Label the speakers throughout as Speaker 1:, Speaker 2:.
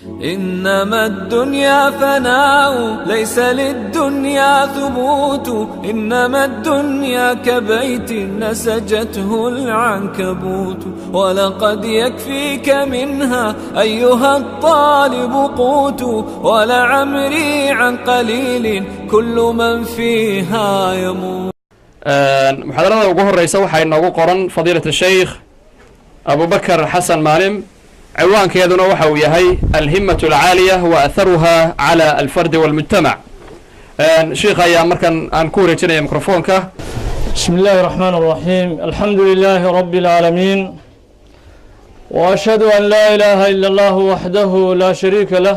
Speaker 1: إنما الدنيا فناء ليس للدنيا ثبوت إنما الدنيا كبيت نسجته العنكبوت ولقد يكفيك منها أيها الطالب قوت ولعمري عن قليل كل من فيها يموت.
Speaker 2: محاضرة ugu horeysa waxay noogu qoran فضيلة الشيخ أبو بكر حسن مالم ciwaankeeduna waxa uu yahay alhimmatu alcaaliya wa atharuha cala alfardi walmujtamac. sheekh ayaa markan aan ku wareejinaya mikrofoonka.
Speaker 3: bismi illaahi raxmaan raxiim alxamdu lilaahi rabbi alcaalamiin wa ashhadu an laa ilaaha ila allahu waxdahu laa shariika lah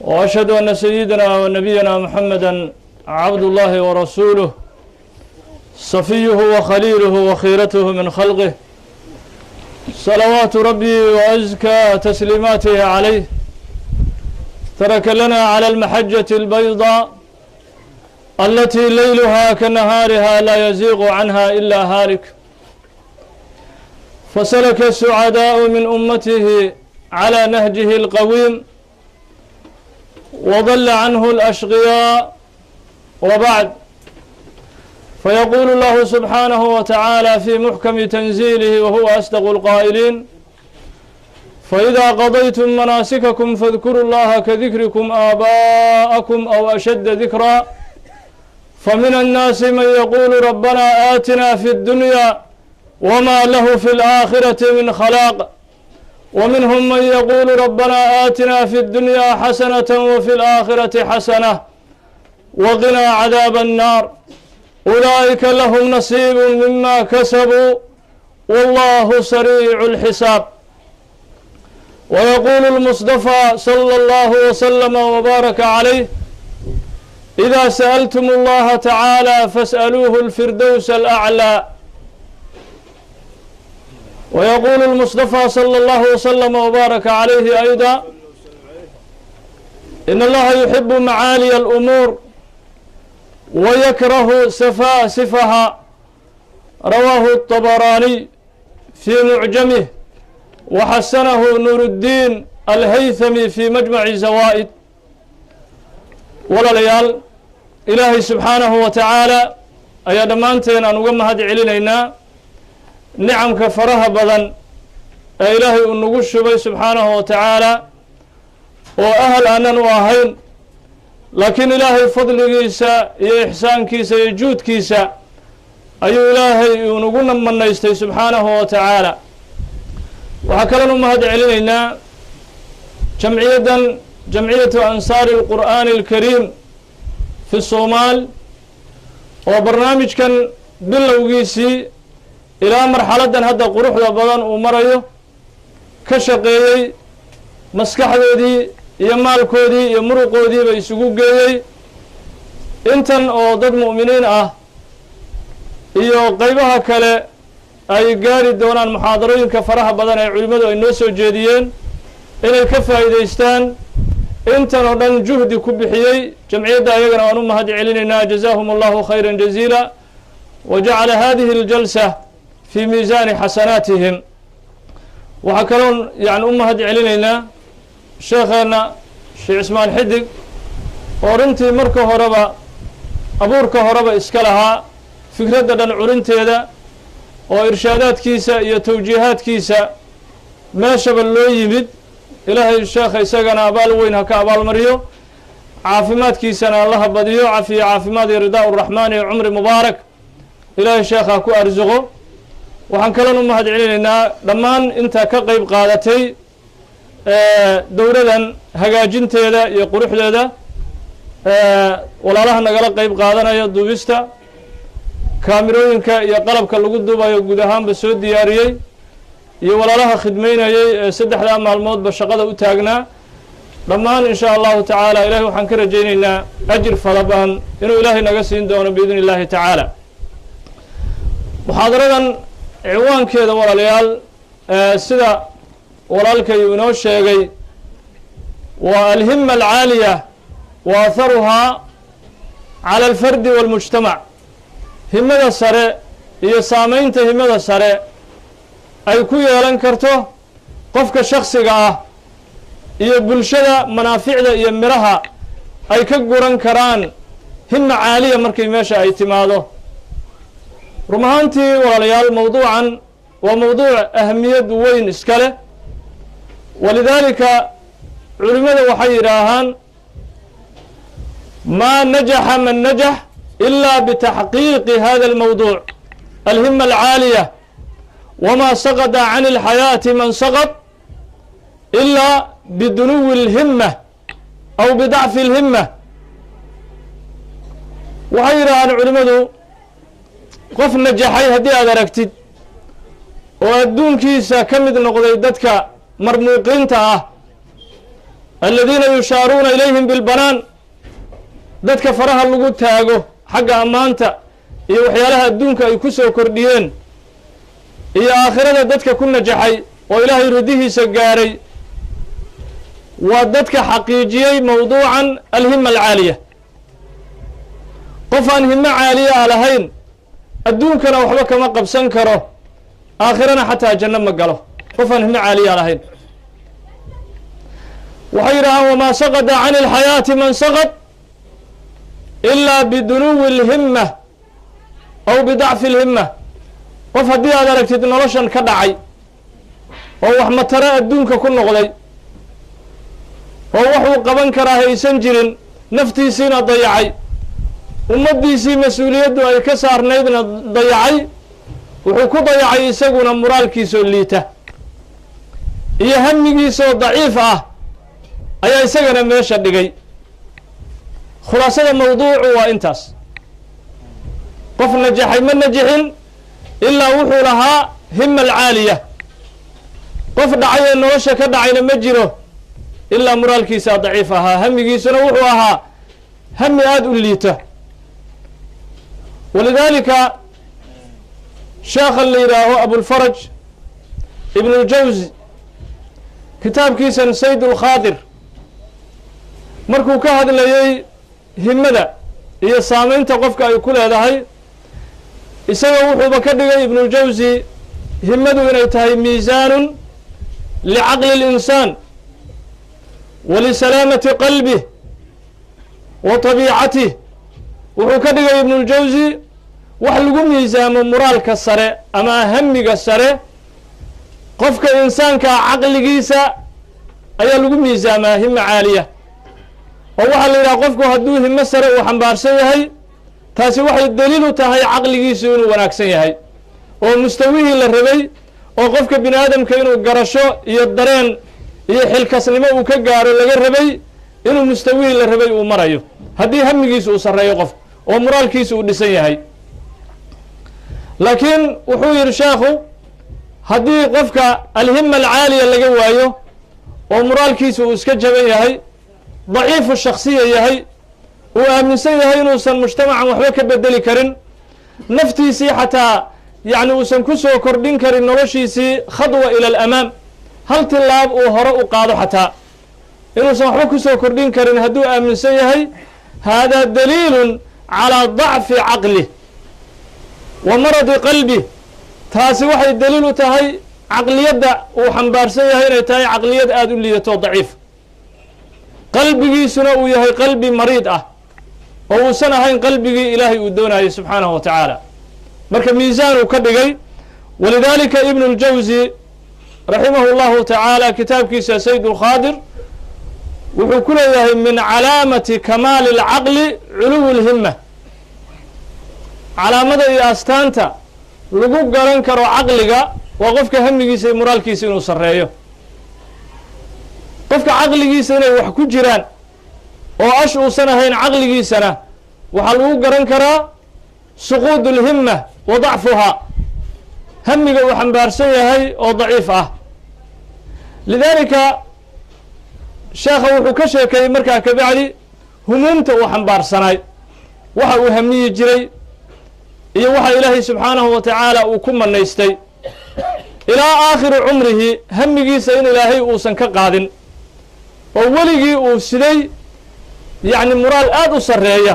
Speaker 3: wa ashhadu anna sayidina wa nabiyana muxameda cabdullaahi wa rasuuluh safiyuhu wa khaliiluhu wa khiiratuhu min khalqih صلوات ربي وأزكى تسليماته عليه ترك لنا على المحجة البيضاء التي ليلها كنهارها لا يزيغ عنها إلا هالك فسلك السعداء من أمته على نهجه القويم وضل عنه الأشقياء وبعد فيقول الله سبحانه وتعالى في محكم تنزيله وهو أصدق القائلين فإذا قضيتم مناسككم فاذكروا الله كذكركم آباءكم أو أشد ذكرا فمن الناس من يقول ربنا آتنا في الدنيا وما له في الآخرة من خلاق ومنهم من يقول ربنا آتنا في الدنيا حسنة وفي الآخرة حسنة وقنا عذاب النار أولئك لهم نصيب مما كسبوا والله سريع الحساب. ويقول المصطفى صلى الله وسلم وبارك عليه إذا سألتم الله تعالى فاسألوه الفردوس الأعلى. ويقول المصطفى صلى الله وسلم وبارك عليه أيضا إن الله يحب معالي الأمور ويكره سفاسفها رواه الطبراني في معجمه وحسنه نور الدين الهيثمي في مجمع الزوائد. ولليال إلهي سبحانه وتعالى أيا دمانتين أن ومهد علينا نعم كفرها بدن إلهي النقش بي سبحانه وتعالى وأهل أنن واهين لكن إلهي فضل كيسا إحسان كيسا يجود كيسا أي إلهي ونقولنا من نيستي سبحانه وتعالى. وهكذا نمهد علينا جمعية أنصار القرآن الكريم في الصومال وبرنامج كان باللوغيسي إلى مرحلة هذا قروح بدن ومريو كشقيي مسكحدي iyo maalkoodii iyo muruqoodiiba isugu geeyey intan oo dad mu'miniin ah iyo qaybaha kale ay gaari doonaan muxaadarooyinka faraha badan ee culimmadu ay noo soo jeediyeen inay ka faa'iidaystaan intan oo dhan juhdi ku bixiyey jamciyadda ayagana waan u mahad celinaynaa jazaahum allahu khayran jaziila wa jacala hadihi aljalsa fii miisaani xasanaatihim. waxaa kaloon yani u mahad celinaynaa sheekheena sheekh cismaan xidig oo runtii marka horeba abuurka horeba iska lahaa fikradda dhan curinteeda oo irshaadaadkiisa iyo tawjiihaadkiisa meeshaba loo yimid. ilaahay sheekha isagana abaal weyn ha ka abaalmariyo caafimaadkiisana allaha badiyo cafiyo caafimaad iyo ridaa uraxmaan iyo cumri mubaarak ilaahay sheekha ha ku arsuqo. waxaan kalon u mahad celinaynaa dhammaan intaa ka qayb qaadatay dowladan hagaajinteeda iyo quruxdeeda walaalaha nagala qayb qaadanaya duubista kaamirooyinka iyo qalabka lagu duubayo guud ahaanba soo diyaariyey iyo walaalaha khidmaynayay ee saddexdaa maalmoodba shaqada u taagnaa dhammaan in sha allahu tacaala ilahay waxaan ka rajaynaynaa ajir fara badan inuu ilaahay naga siin doono biidni illaahi tacaala. muxaadaradan ciwaankeeda walaalayaal sida walaalkay inoo sheegay waa alhima alcaaliya wa atharuhaa cala alfardi waalmujtamac. himada sare iyo saamaynta himada sare ay ku yeelan karto qofka shaksiga ah iyo bulshada manaaficda iyo miraha ay ka guran karaan himma caaliya markay meesha ay timaado run ahaantii walaalayaal mawduucan waa mawduuc ahamiyad weyn iska leh walidaalika culimmada waxay yidhaahaan maa najaxa man najax ilaa bitaxqiiqi hada almawduuc alhima alcaaliya wamaa saqada can alxayaati man saqad ilaa bidunuwi اlhimma aw bidacfi اlhimma waxay yidhaahaan culimmadu qof najaxay haddii aad aragtid oo adduunkiisa ka mid noqday dadka marmuuqiinta ah aladiina yushaaruuna ilayhim bilbanaan dadka faraha lagu taago xagga ammaanta iyo waxyaalaha adduunka ay ku soo kordhiyeen iyo aakhirada dadka ku najaxay oo ilaahay ridihiisa gaaray waa dadka xaqiijiyey mawduucan alhima alcaaliya qof aan himo caaliya a lahayn adduunkana waxba kama qabsan karo aakhirana xataa janno ma galo qof aan himo caaliya a lahayn waxay yidhahaan wamaa saqada can alxayaati man saqad ilaa bidunuwi اlhimma aw bidacfi اlhimma qof haddii aad aragtid noloshan ka dhacay oo wax mataro adduunka ku noqday oo waxuu qaban karaa haysan jirin naftiisiina dayacay ummaddiisii mas-uuliyaddu ay ka saarnaydna dayacay wuxuu ku dayacay isaguna muraalkiisoo liita iyo hamigiisoo daciif ah ayaa isagana meesha dhigay khulaasada mawduucu waa intaas qof najaxay ma najixin ilaa wuxuu lahaa hima alcaaliya qof dhacay ee nolosha ka dhacayna ma jiro ilaa muraalkiisaa daciif ahaa hamigiisuna wuxuu ahaa hami aada u liita walidaalika sheekhan la yidhaaho abulfaraj ibn اljawzi kitaabkiisan sayd اlkhaadir markuu ka hadlayey himada iyo saamaynta qofka ay ku leedahay isaga wuxuuba ka dhigay ibn اljawzi himadu inay tahay miisaanu licaqli اlinsaan walisalaamati qalbih wa tabiicatih wuxuu ka dhigay ibn اljawzi wax lagu miisaamo muraalka sare ama hamiga sare qofka insaankaa caqligiisa ayaa lagu miisaamaa hima caaliya oo waxaa la yidhaha qofku hadduu himo sare uu xambaarsan yahay taasi waxay daliil u tahay caqligiisu inuu wanaagsan yahay oo mustawihii la rabay oo qofka bini aadamka inuu garasho iyo dareen iyo xilkasnimo uu ka gaaro laga rabay inuu mustawihii la rabay uu marayo haddii hamigiisu uu sarreeyo qof oo muraalkiisu uu dhisan yahay laakiin wuxuu yidhi sheekhu haddii qofka alhima alcaaliya laga waayo oo muraalkiisu uu iska jaban yahay daciifu shaksiya yahay uu aaminsan yahay inuusan mujtamacan waxba ka bedeli karin naftiisii xataa yacni uusan ku soo kordhin karin noloshiisii khadwa ila alamaam hal tilaab uu hore u qaado xataa inuusan waxba ku soo kordhin karin hadduu aaminsan yahay haadaa daliilun calaa dacfi caqlih wa maradi qalbih taasi waxay daliil u tahay caqliyadda uu xambaarsan yahay inay tahay caqliyad aada u liidato daciif qalbigiisuna uu yahay qalbi mariid ah oo uusan ahayn qalbigii ilaahay uu doonayay subxaanahu wa tacaala marka miisaan uu ka dhigay walidaalika ibnu اljawzi raximahu اllahu tacaala kitaabkiisa sayd اlkhaadir wuxuu ku leeyahay min calaamati kamaali اlcaqli culuwi اlhima calaamada iyo astaanta lagu garan karo caqliga waa qofka hamigiisa iyo muraalkiisa inuu sarreeyo qofka caqligiisa inay wax ku jiraan oo ash uusan ahayn caqligiisana waxaa lagu garan karaa suquud اlhima wa dacfuhaa hamiga uu xambaarsan yahay oo daciif ah lidaalika sheekha wuxuu ka sheekeeyey markaa kabacdi humuumta uu xambaarsanaay waxa uu hamiyi jiray iyo waxa ilaahay subxaanahu wa tacaala uu ku manaystay ilaa aakhiri cumrihi hamigiisa in ilaahay uusan ka qaadin oo weligii uu siday yacni muraal aada u sarreeya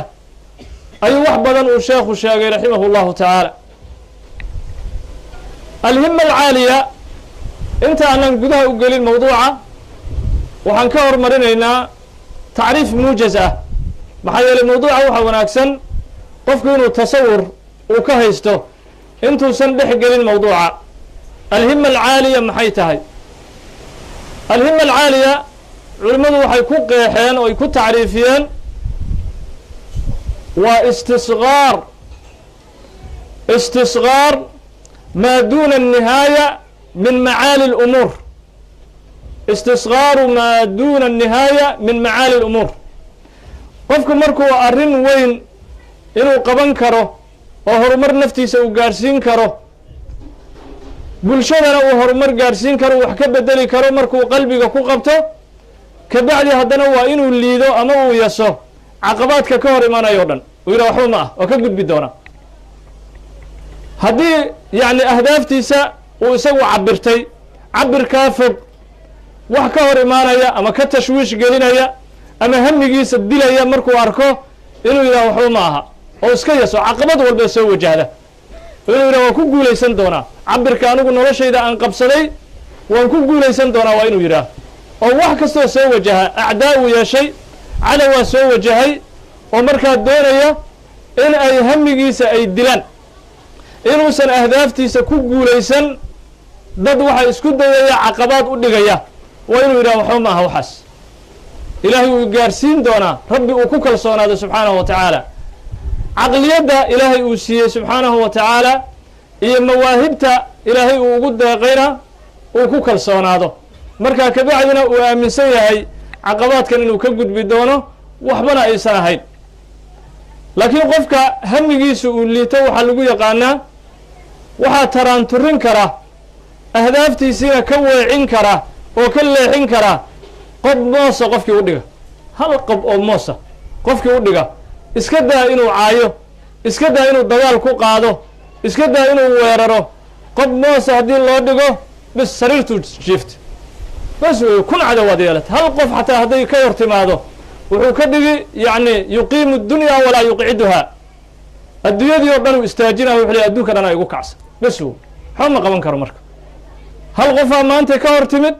Speaker 3: ayuu wax badan uu sheekhu sheegay raximahu llahu tacaala alhima alcaaliya inta aanan gudaha u gelin mawduuca waxaan ka hormarinaynaa tacriif muujaz ah maxaa yeelay mawduuca waxaa wanaagsan qofku inuu tasawur uu ka haysto intuusan dhex gelin mawduuca alhima alcaaliya maxay tahay alhima alcaaliya culimmadu waxay ku qeexeen oo ay ku tacriifiyeen waa istisgaar maa duuna الnihaaya min macaali اlumuur istisgaaru maa duuna الnihaaya min macaali اlumuur qofku markuu arrin weyn inuu qaban karo oo horumar naftiisa uu gaadhsiin karo bulshadana uu horumar gaadhsiin karo wax ka bedeli karo markuu qalbiga ku qabto kabacdi haddana waa inuu liido ama uu yaso caqabaadka ka hor imaanayo o dhan uu yidhah waxba ma ah oo ka gudbi doona haddii yacni ahdaaftiisa uu isagu cabirtay cabirkaa fog wax ka hor imaanaya ama ka tashwiish gelinaya ama hamigiisa dilaya markuu arko inuu yidhah waxba ma aha oo iska yaso caqabad walba soo wajahda inuu yidhah waan ku guulaysan doonaa cabirka anigu noloshayda aan qabsaday waan ku guulaysan doonaa waa inuu yidhaah oo wax kastoo soo wajaha acdaa uu yeeshay cadowaa soo wajahay oo markaa doonaya in ay hamigiisa ay dilaan inuusan ahdaaftiisa ku guulaysan dad waxa isku dayaya caqabaad u dhigaya waa inuu yidhah waxba ma aha waxaas ilaahay uu gaarsiin doonaa rabbi uu ku kalsoonaado subxaanahu wa tacaala caqliyadda ilaahay uu siiyey subxaanahu wa tacaala iyo mawaahibta ilaahay uu ugu deeqayna uu ku kalsoonaado markaa kabacdina uu aaminsan yahay caqabaadkan inuu ka gudbi doono waxbana aysan ahayn laakiin qofka hamigiisa uu liito waxaa lagu yaqaanaa waxaa taraanturin kara ahdaaftiisiina ka weecin kara oo ka leexin kara qob moosa qofkii u dhiga hal qob oo moosa qofkii u dhiga iska daa inuu caayo iska daa inuu dagaal ku qaado iska daa inuu weeraro qob moosa haddii loo dhigo bis sariirtuu jiifta bas wey kun cadowaad yeelata hal qof xataa hadday ka hor timaado wuxuu ka dhigi yacni yuqiimu dunya walaa yuqciduhaa adduunyadii oo dhan uu istaajinaya wuxu ley adduunka dhan ay igu kacsa bas wo waxba ma qaban karo marka hal qofaa maanta ka hor timid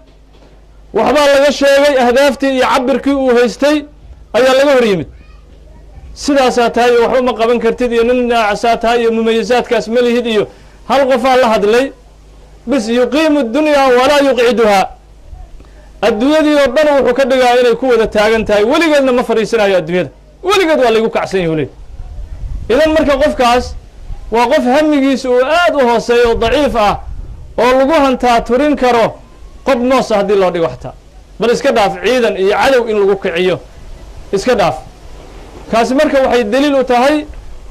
Speaker 3: waxbaa laga sheegay ahdaaftii iyo cabirkii uu haystay ayaa laga hor yimid sidaasaa tahay iyo waxba ma qaban kartid iyo nin naacasaa tahay iyo mumayisaadkaas ma lihid iyo hal qofaa la hadlay bis yuqiimu dunya walaa yuqciduhaa adduunyadii oo dhan wuxuu ka dhigaa inay ku wada taagan tahay weligeedna ma fadhiisanayo adduunyada weligeed waa laygu kacsan yahu le idan marka qofkaas waa qof hamigiisa uu aad u hooseeyo oo daciif ah oo lagu hantaa turin karo qob moosa haddii loo dhigo xataa bal iska dhaaf ciidan iyo cadow in lagu kiciyo iska dhaaf kaasi marka waxay daliil u tahay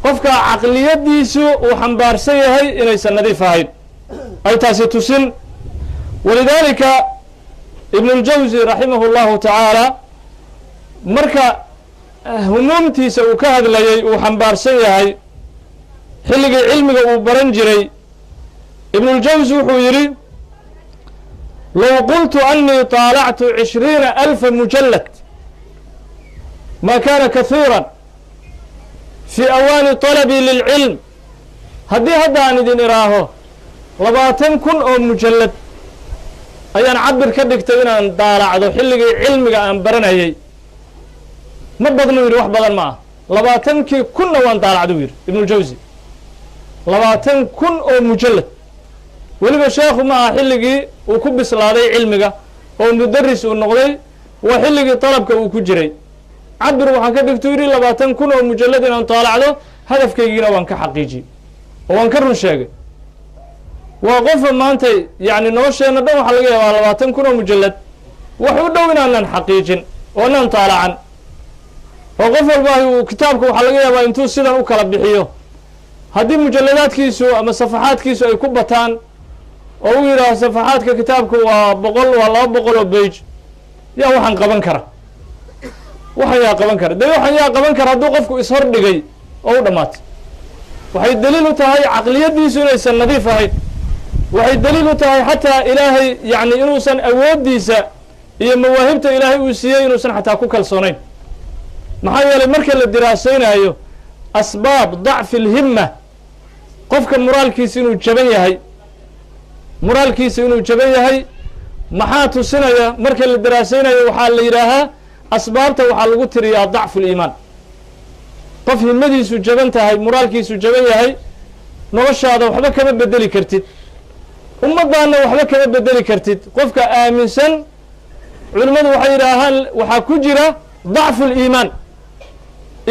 Speaker 3: qofka caqliyadiisu uu xambaarsan yahay inaysan nadiif ahayn ay taasi tusin walidaalika ibnu اljawzi raximah اllahu tacaala marka humuumtiisa uu ka hadlayay uu xambaarsan yahay xilligii cilmiga uu baran jiray ibnu اljawzi wuxuu yidhi low qultu anii طaalactu 20,000 mujallad ma kana kahiira fii awaani طalabii lilcilm haddii hadda aan idin iraaho 20,000 oo mujallad ayaan cabir ka dhigtay inaan daalacdo xilligii cilmiga aan baranayay ma badnu yidhi wax badan ma ah 20,000 kunna waan daalacdo u yidhi ibnuljawsi 20,000 oo mujallad weliba sheekhu ma aha xilligii uu ku bislaaday cilmiga oo mudaris uu noqday waa xilligii dalabka uu ku jiray cabir waxaan ka dhigtu yidhi 20,000 oo mujallad inaan daalacdo hadafkaygiina waan ka xaqiijiyey oo waan ka run sheegay waa qofa maanta yacni nolosheenna dhan waxaa laga yaabaa 20,000 oo mujallad wax u dhow inaanan xaqiijin oo inaan taalacan oo qof walbaahi uu kitaabka waxaa laga yaabaa intuu sidan u kala bixiyo haddii mujalladaadkiisu ama safaxaadkiisu ay ku bataan oo uu yidhaaho safaxaadka kitaabku waa 200 oo bage yaa waxaan qaban kara waxaan yaa qaban kara dee waxaan yaa qaban kara hadduu qofku ishor dhigay oo u dhammaatay waxay daliil u tahay caqliyadiisu inaysan nadiif ahayn waxay daliil u tahay xataa ilaahay yacni inuusan awooddiisa iyo mawaahibta ilaahay uu siiyey inuusan xataa ku kalsoonayn maxaa yeelay marka la diraasaynaayo asbaab dacfi اlhima qofka moraalkiisa inuu jaban yahay maxaa tusinaya marka la daraasaynayo waxaa la yidhaahaa asbaabta waxaa lagu tiriyaa dacfu liimaan qof himadiisu jaban tahay muraalkiisu jaban yahay noloshaada waxba kama bedeli kartid ummaddaanna waxba kama bedeli kartid qofka aaminsan culimmadu waxay yidhaahaan waxaa ku jira dacfu liimaan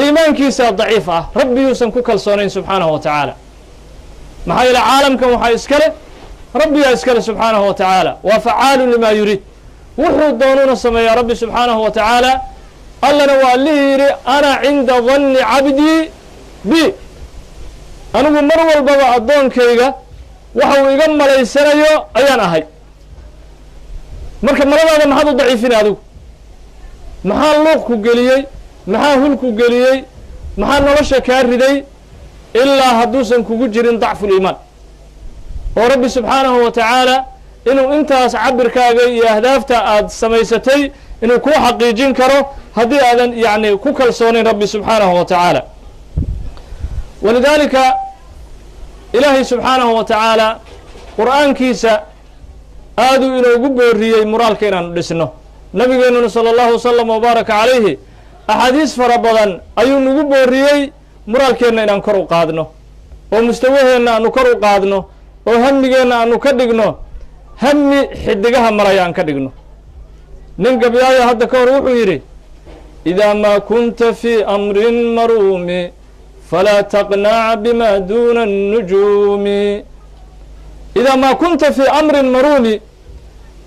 Speaker 3: iimaankiisaa daciif ah rabbi yuusan ku kalsoonayn subxaanahu wa tacaala maxaa yeele caalamkan waxaa iskale rabbigaa iskale subxaanahu wa tacaala waa facaalu limaa yuriid wuxuu doonuuna sameeyaa rabbi subxaanahu wa tacaala allana waa allihii yidhi ana cinda danni cabdii bi anigu mar walbaba addoonkayga waxa uu iga malaysanayo ayaan ahay marka maladaada maxaad u daciifin adigu maxaa luuqku geliyey maxaa hulku geliyey maxaa nolosha kaa riday ilaa hadduusan kugu jirin dacfuliimaan oo rabbi subxaanahu wa tacaala inuu intaas cabirkaaga iyo ahdaafta aad samaysatay inuu kuu xaqiijin karo haddii aadan yacni ku kalsoonayn rabbi subxaanahu wa tacaala walidaalika ilaahay subxaanahu wa tacaala qur'aankiisa aaduu inoogu booriyey muraalka inaanu dhisno nabigeennuna sala allahu wasalam wabaaraka calayhi axaadiis fara badan ayuu nagu booriyey muraalkeenna inaan kor u qaadno oo mustawaheenna aanu kor u qaadno oo hamigeenna aanu ka dhigno hami xidigaha maraya aan ka dhigno nin gabyaaya hadda ka hor wuxuu yidhi idaa maa kunta fii amrin maruumi falaa taqnac bima duuna الnujuumi idaa maa kunta fii amrin maruumi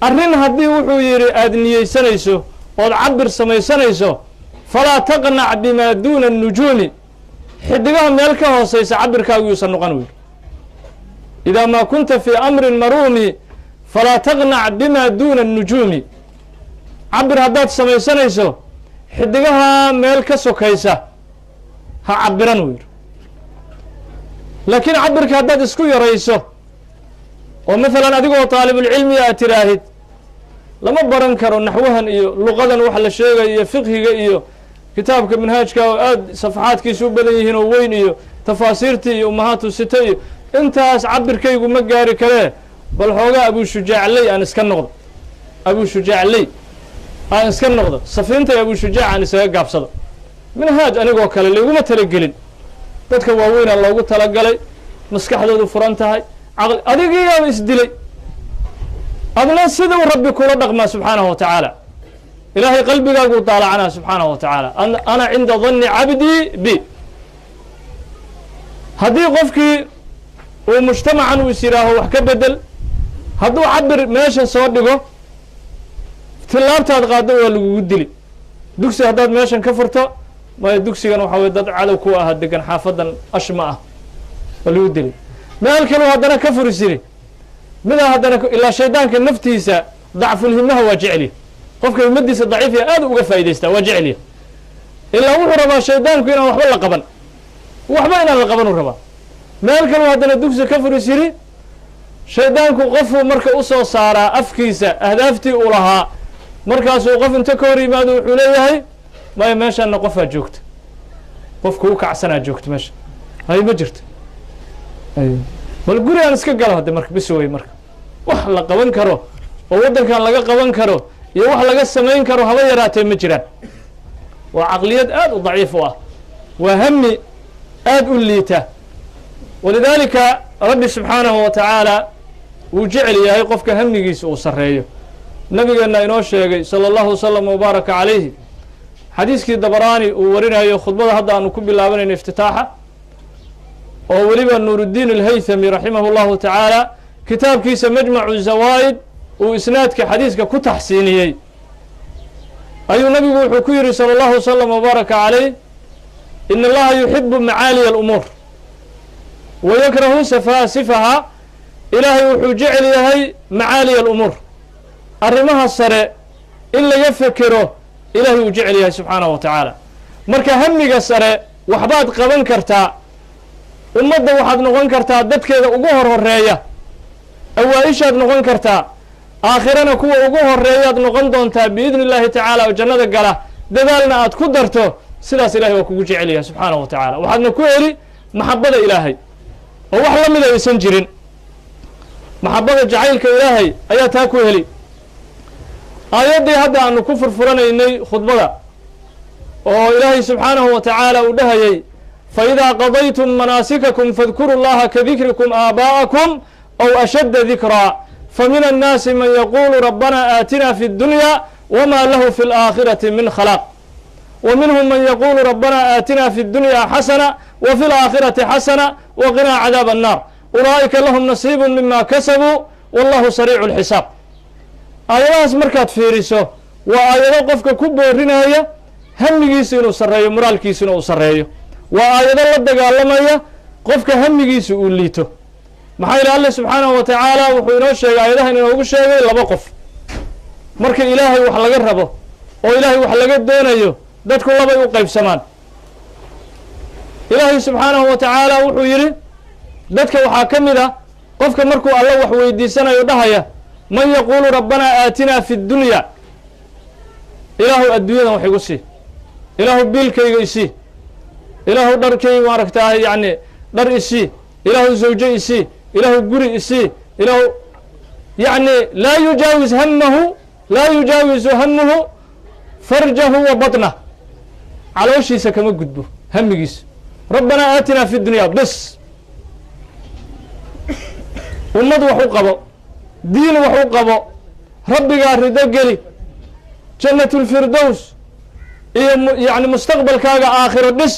Speaker 3: arrin haddii wuxuu yidhi aada niyeysanayso ood cabir samaysanayso falaa taqnac bima duuna الnujuumi xidigaha meel ka hooseysa cabirkaagu yuusan noqon wy idaa maa kunta fii amrin maruumi falaa taqnac bima duuna الnujuumi cabir haddaad samaysanayso xidigaha meel ka sokaysa ha cabiran uu yidhi laakiin cabirka haddaad isku yarayso oo maalan adigoo taalibulcilmiga aad tiraahid lama baran karo naxwahan iyo luqadan wax la sheegayo iyo fiqhiga iyo kitaabka manhaajka oo aada safaxaadkiisu u badan yihiin oo weyn iyo tafaasiirtii iyo umahaatu sita iyo intaas cabirkaygu ma gaari karee bal xoogaa abuushujaacley aan iska noqdo abuushujaacley aan iska noqdo safiintay abuushujaac aan isaga gaabsado manhaaj anigoo kale layguma talagelin dadka waaweynaa loogu talagalay maskaxdoodu furan tahay caqli adigiiyaaba isdilay adna siduu rabbi kula dhaqmaa subxaanahu wa tacaala ilaahay qalbigaaguu daalacanaa subxaanahu wa tacaala ana cinda danni cabdii bi haddii qofkii uu mujtamacan uu is yidhaaho wax ka bedel hadduu cabir meesha soo dhigo tilaabtaad qaado waa lagugu dili dugsi haddaad meeshan ka furto maya dugsigan waxa weye dad cadow ku aha degan xaafadan ashma ah waa lagu dili meel kaleu haddana ka furis yiri midaa haddana ilaa shaydaanka naftiisa dacfulhimaha waa jeceliya qofka himadiisa daciifiya aad uga faa'idaystaa waa jeceliya ilaa wuxuu rabaa shaydaanku inaan waxba la qaban waxba inaan la qaban uu rabaa meel kaleu haddana dugsi ka furis yiri shaydaanku qofuu marka usoo saaraa afkiisa ahdaaftii uu lahaa markaasuu qof inta ka hor yimaado wuxuu leeyahay maya meeshaanna qofaa joogta qofka u kacsanaa joogta meesha hay ma jirto bal guri aan iska galo hadde marka bis wey marka wax la qaban karo oo waddankan laga qaban karo iyo wax laga samayn karo haba yaraatee ma jiraan waa caqliyad aad u daciif u ah waa hami aad u liita walidaalika rabbi subxaanahu wa tacaala wuu jecel yahay qofka hamigiisa uu sarreeyo nabigeenna inoo sheegay sala allahu wasalam wabaaraka calayhi xadiiskii dabaraani uu warinayo khudbada hadda aanu ku bilaabanayno iftitaaxa oo weliba nuuruddiin alhaythami raximahu llahu tacaala kitaabkiisa majmacu zawaa'id uu isnaadka xadiiska ku taxsiiniyey ayuu nabigu wuxuu ku yidhi sala allahu wasalam wabaaraka calayh ina allaha yuxibu macaaliya alumuur wa yakrahu safaasifaha ilaahay wuxuu jecel yahay macaaliya alumuur arrimaha sare in laga fekero ilaahay uu jecel yahay subxaanahu wa tacaala marka hamiga sare waxbaad qaban kartaa ummadda waxaad noqon kartaa dadkeeda ugu horeeya awaa-ishaad noqon kartaa aakhirana kuwa ugu horeeyaad noqon doontaa biidni illaahi tacaala oo jannada gala dadaalna aad ku darto sidaas ilahay waa kugu jecel yahay subxaanahu wa tacaala waxaadna ku heli maxabada ilaahay oo wax la mida aysan jirin maxabada jacaylka ilaahay ayaa taa ku heli aayaddii hadda aanu ku furfuranaynay khudbada oo ilaahay subxaanahu wa tacaala uu dhahayay faidaa qadaytum manaasikakum fadkuru llaha kadikrikum aabaa'akum aw ashadda dikraa famin annaasi man yaquulu rabbana aatina fi اddunya wma lahu fi اlآakhirati min khalaq wa minhum man yaquulu rabbana aatina fi اddunya xasana wa fi اlآakhirati xasana waqinaa cadaab الnar ulaa'ika lahum nasiibu mima kasabuu wallahu sariicu اlxisaab aayadahaas markaad fiiriso waa aayado qofka ku boorinaya hamigiisa inuu sarreeyo moraalkiisuna uu sarreeyo waa aayado la dagaalamaya qofka hamigiisa uu liito maxaa yidhi alle subxaanahu wa tacaala wuxuu inoo sheegay aayadahan inoogu sheegay laba qof marka ilaahay wax laga rabo oo ilaahay wax laga doonayo dadku labay u qaybsamaan ilaahay subxaanahu wa tacaala wuxuu yidhi dadka waxaa ka mid ah qofka markuu alle wax weydiisanayo dhahaya man yaquulu rabbana aatinaa fi اddunya ilaahu adduunyadan wax igu sii ilaahu biilkayga isii ilaahu dharkayga maaragtaa yacni dhar isii ilaahu zawjo isii ilaahu guri isii ilaahu yacni laa yujaawiz hamahu laa yujaawizu hamuhu farjahu wa batnah calooshiisa kama gudbo hamigiisa rabbanaa aatinaa fi dunya bes ummad wax u qabo diin wax u qabo rabbigaa rido geli jannat اlfirdows iyo yani mustaqbalkaaga aakhiro dhis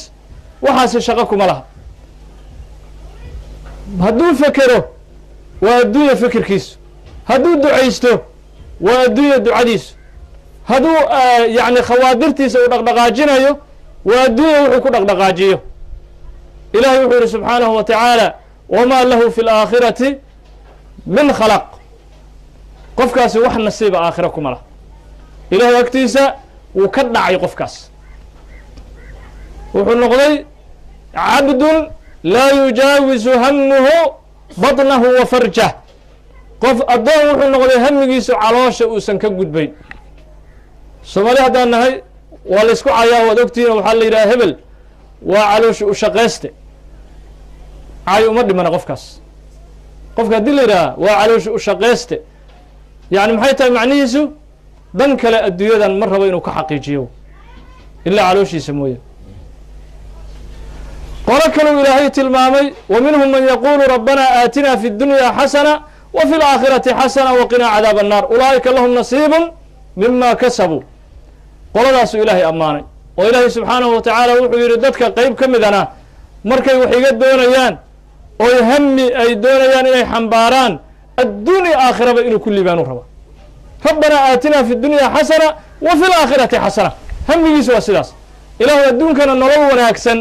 Speaker 3: waxaasi shaqo kuma laha hadduu fekero waa adduunya fikirkiisu hadduu ducaysto waa adduunya ducadiisu hadduu yani khawaadirtiisa uu dhaqdhaqaajinayo waa adduunya wuxuu ku dhaqdhaqaajiyo ilahay wuxuu yihi subxaanahu wa tacaala wamaa lahu fi اlآakhirati min khalaq qofkaasi wax nasiiba aakhiro kuma laha ilahay agtiisa wuu ka dhacay qofkaas wuxuu noqday cabdun laa yujaawizu hamuhu batnahu wa farjah qof addoon wuxuu noqday hamigiisu caloosha uusan ka gudbayn soomaali haddaan nahay waa la isku cayaa waad ogtihiin waxaa la yidhaha hebel waa caloosha u shaqayste cay uma dhimana qofkaas qofka haddii la yidhaha waa caloosha u shaqayste yani maxay tahay macnihiisu dan kale adduunyadan ma rabo inuu ka xaqiijiyo ilaa calooshiisa mooye qolo kaleu ilaahay tilmaamay wa minhum man yaquulu rabbana aatina fi اdunya xasana wa fi اlآakhirati xasana waqinaa cadaab الnar ulaa'ika lahum nasiibu mima kasabuu qoladaasuu ilaahay ammaanay oo ilaahay subxaanahu wa tacaala wuxuu yidhi dadka qeyb ka midana markay wax iga doonayaan oy hami ay doonayaan inay xambaaraan adduunya aakhiraba inuu ku liibaanu raba rabbanaa aatinaa fi dunya xasana wa fi اlآakhirati xasana hamigiisu waa sidaas ilaahu adduunkana nolol wanaagsan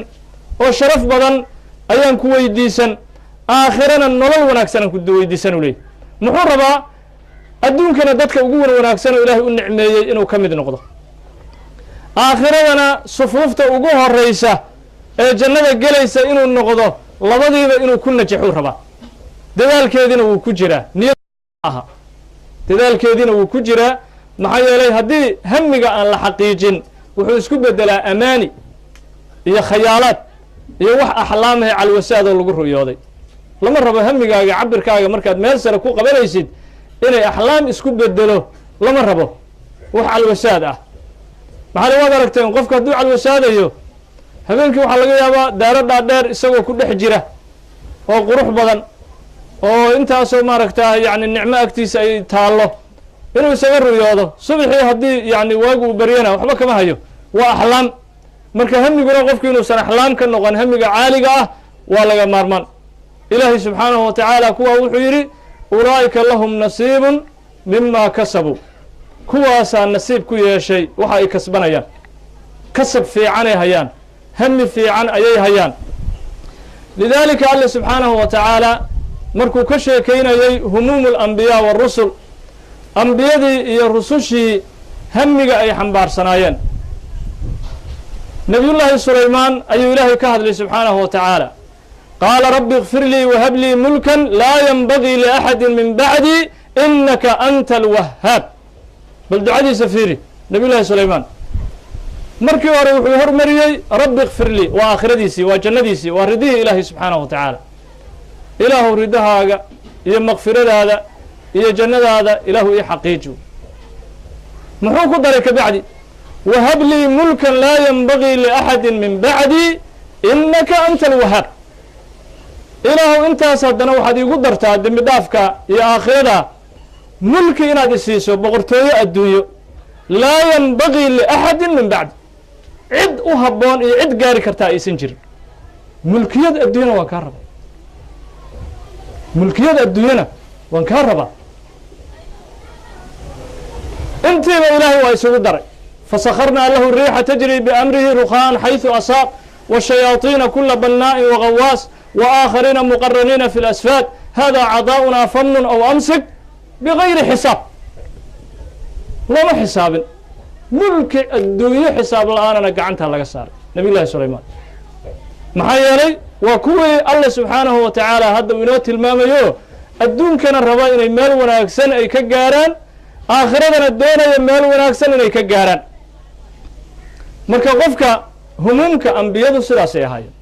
Speaker 3: oo sharaf badan ayaan ku weydiisan aakhirana nolol wanaagsan aan ku weydiisan u leeyay muxuu rabaa adduunkana dadka ugu wanaagsan oo ilaahay u nicmeeyey inuu ka mid noqdo aakhiradana sufuufta ugu horeysa ee jannada gelaysa inuu noqdo labadiiba inuu ku najaxuu rabaa dadaalkeediina wuu ku jiraa niyad aha dadaalkeediina wuu ku jiraa maxaa yeelay haddii hamiga aan la xaqiijin wuxuu isku bedelaa amaani iyo khayaalaad iyo wax axlaamahay calwasaadoo lagu ruyooday lama rabo hamigaaga cabirkaaga markaad meel sare ku qabanaysid inay axlaam isku bedelo lama rabo wax calwasaad ah maxaale waad aragteen qofka hadduu calwasaadayo habeenkii waxaa laga yaabaa daaro dhaadheer isagoo ku dhex jira oo qurux badan oo intaasoo maaragtaa yani nicmo agtiisa ay taallo inuu isaga ruyoodo subaxii haddii yani waagu uu baryana waxba kama hayo waa axlaam marka hamiguna qofku inuusan axlaam ka noqon hamiga caaliga ah waa laga maarmaan ilaahay subxaanahu wa tacaala kuwaa wuxuu yidhi ulaa'ika lahum nasiibun mima kasabuu kuwaasaa nasiib ku yeeshay waxa ay kasbanayaan kasab fiicanay hayaan hami fiican ayay hayaan lidaalika alle subxaanahu wa tacaala markuu ka sheekaynayey humuumu alambiyaa waarusul ambiyadii iyo rusushii hamiga ay xambaarsanaayeen nabiyullaahi sulaymaan ayuu ilaahay ka hadlay subxaanahu wa tacaala qaala rabbi اkfir lii wahab lii mulkan laa yanbagii liaxadi min bacdi inaka anta alwahaab bal ducadiisa fiiri nabiy llahi sulaymaan markii hore wuxuu hormariyey rabbi اkfir lii waa aakhiradiisii waa jannadiisii waa ridihii ilaahay subxaanahu wa tacaala ilaahu ridahaaga iyo makfiradaada iyo jannadaada ilaahu ii xaqiiji muxuu ku daray kabacdi wahab lii mulkan laa yanbagii liaxadi min bacdii inaka anta alwahaab ilaahu intaas haddana waxaad iigu dartaa dembi dhaafka iyo aakhirada mulki inaad isiiso boqortooyo adduunyo laa yanbagii liaxadi min bacdi cid u habboon iyo cid gaari kartaa aysan jirin mulkiyad adduunyana waan kaa rabaa mulkiyad adduunyana waan kaa rabaa intiiba ilaahay waa isugu daray fasakarnaa lahu riixa tajri biamrihi rukhaan xayثu asaaq wالshayaaiina kula bannaaءin wagawaas وآkhariina muqaraniina fi اlasfaad hada cadaaؤuna famnun aw amsik bigayri xisaab lama xisaabin mulki adduunyo xisaab la-aanana gacantaa laga saaray nabiy llahi sulaymaan maxaa yeelay waa kuwii alle subxaanahu wa tacaala hadda uu inoo tilmaamayo adduunkana raba inay meel wanaagsan ay ka gaaraan aakhiradana doonaya meel wanaagsan inay ka gaaraan marka qofka humuumka ambiyadu sidaasay ahaayeen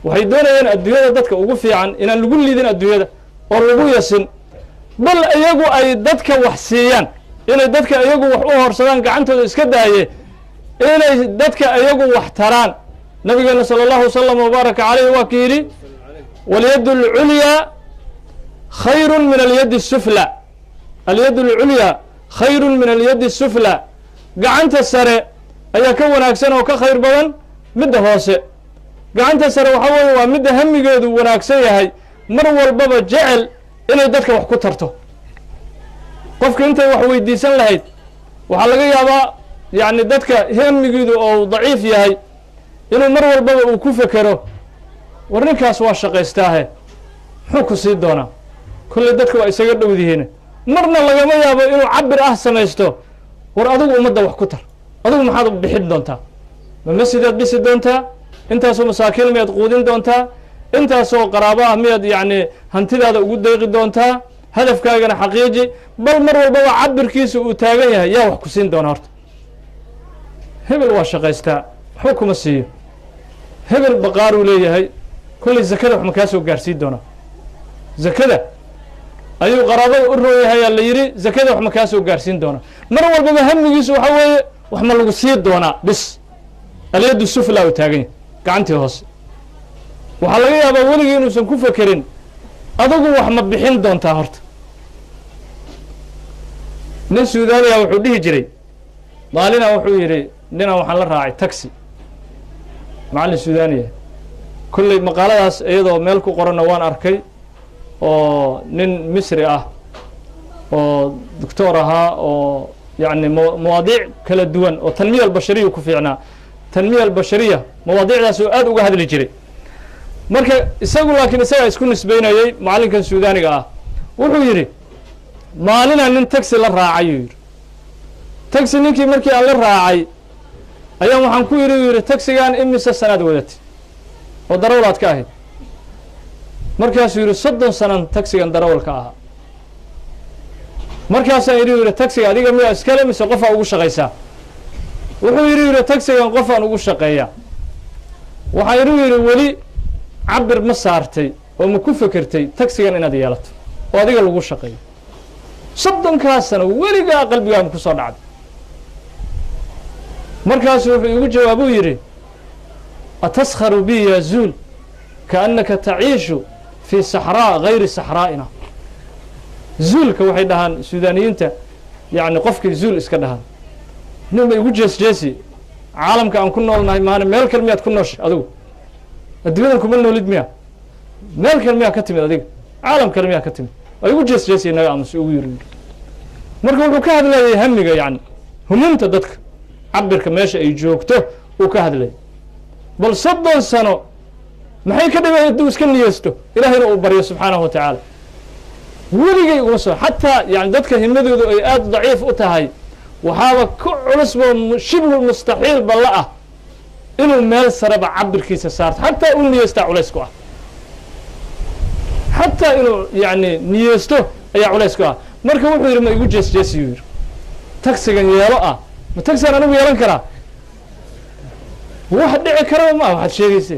Speaker 3: waxay doonayeen adduunyada dadka ugu fiican inaan lagu lidin adduunyada oo lagu yasin bal iyagu ay dadka wax siiyaan inay dadka iyagu wax u horsadaan gacantooda iska daaye inay dadka iyagu wax taraan nabigeena salى اllahu wasalam wbaaraka calayh waa ki yidhi walyad اlculyaa khayru min alyadi الsufla alyad اlculyaa khayru min alyadi الsufla gacanta sare ayaa ka wanaagsan oo ka khayr badan midda hoose gacanta sare waxaa weeye waa midda hamigeedu wanaagsan yahay mar walbaba jecel inay dadka wax ku tarto qofka intay wax weydiisan lahayd waxaa laga yaabaa yacni dadka hamigeedu oo daciif yahay inuu mar walbaba uu ku fekero war ninkaas waa shaqaystaahe muxuu ku sii doonaa kolley dadka waa isaga dhowdihiin marna lagama yaabo inuu cabir ah samaysto war adigu ummadda wax ku tar adigu maxaad bixin doontaa ma masjidaad dhisi doontaa intaasoo masaakiin miyaad quudin doontaa intaasoo qaraabo ah miyaad yacni hantidaada ugu deeqi doontaa hadafkaagana xaqiiji bal mar walbaba cabirkiisa uu taagan yahay yaa wax ku siin doona horta hebel waa shaqaystaa waxba kuma siiyo hebel baqaaruu leeyahay kolley zakada wax ma kaa soo gaarsiin doonaa zakada ayuu qaraabada u rooyahayaa la yidhi zakada wax ma kaa soo gaarsiin doonaa mar walbaba hamigiisu waxaa weeye wax ma lagu sii doonaa bis alyaddu sufla uu taagan yahay gacantii hoose waxaa laga yaabaa weligii inuusan ku fekerin adigu wax ma bixin doontaa horta nin suudaaniya wuxuu dhihi jiray maalina wuxuu yidhi ninaan waxaan la raacay taxi macallin suudaaniya kolley maqaaladaas iyadoo meel ku qoranna waan arkay oo nin misri ah oo doctor ahaa oo yacni mawaadiic kala duwan oo tanmiya albashariya ku fiicnaa tanmiya albashariya mawaadiicdaas oo aad uga hadli jiray marka isagu laakiin isagaa isku nisbeynayey macallinkan suudaaniga ah wuxuu yidhi maalinaa nin taxi la raacayuu yidhi taxi ninkii markii aan la raacay ayaan waxaan ku yidhi u yidhi taxigan imise sanaad wadatay oo darawalaad ka ahayd markaasuu yidhi 30 sanan taxigan darawalka ahaa markaasaan yidhi yidhi taxiga adiga miyaa iskale mise qofaa ugu shaqaysaa wuxuu yidhi taxigan qofaan ugu shaqeeyaa waxaa yidhi yidhi weli cabir ma saartay oo ma ku fekertay taxigan inaad yeelato oo adiga lagu shaqeeyo 30 sano weligaa qalbigaama ku soo dhacday markaasuu wuxuu igu jawaabuu yidhi ataskharu bi ya zuul kaannaka taciishu fii saxraa gayri saxraa'ina zuulka waxay dhahaan suudaaniyiinta yacni qofkii zuul iska dhahaan nin ba igu jeesjeesi caalamka aan ku noolnahay maana meel kale miyaad ku nooshay adigu adduunyadan kuma noolid miya meel kale miyaa ka timid adiga caalam kale miyaa ka timid waa igu jeesjeesi inaga amase ugu yiri marka wuxuu ka hadlayay hamiga yacni humuumta dadka cabirka meesha ay joogto uu ka hadlay bal 30 sano maxay ka dhigay hadduu iska niyeysto ilaahayna uu baryo subxaanahu wa tacaala weligay uma soo xataa yani dadka himadoodu ay aada daciif u tahay waxaaba ka culusba shibhu mustaxiil balla ah inuu meel sareba cabirkiisa saarto xataa uu niyeystaa culays ku ah xataa inuu yani niyeysto ayaa culays ku ah marka wuxuu yidhi ma igu jeesjeesiyuu yidhi taxigan yeelo ah ma taxigan anigu yeelan karaa wax dhici karaba ma ah waxaad sheegayse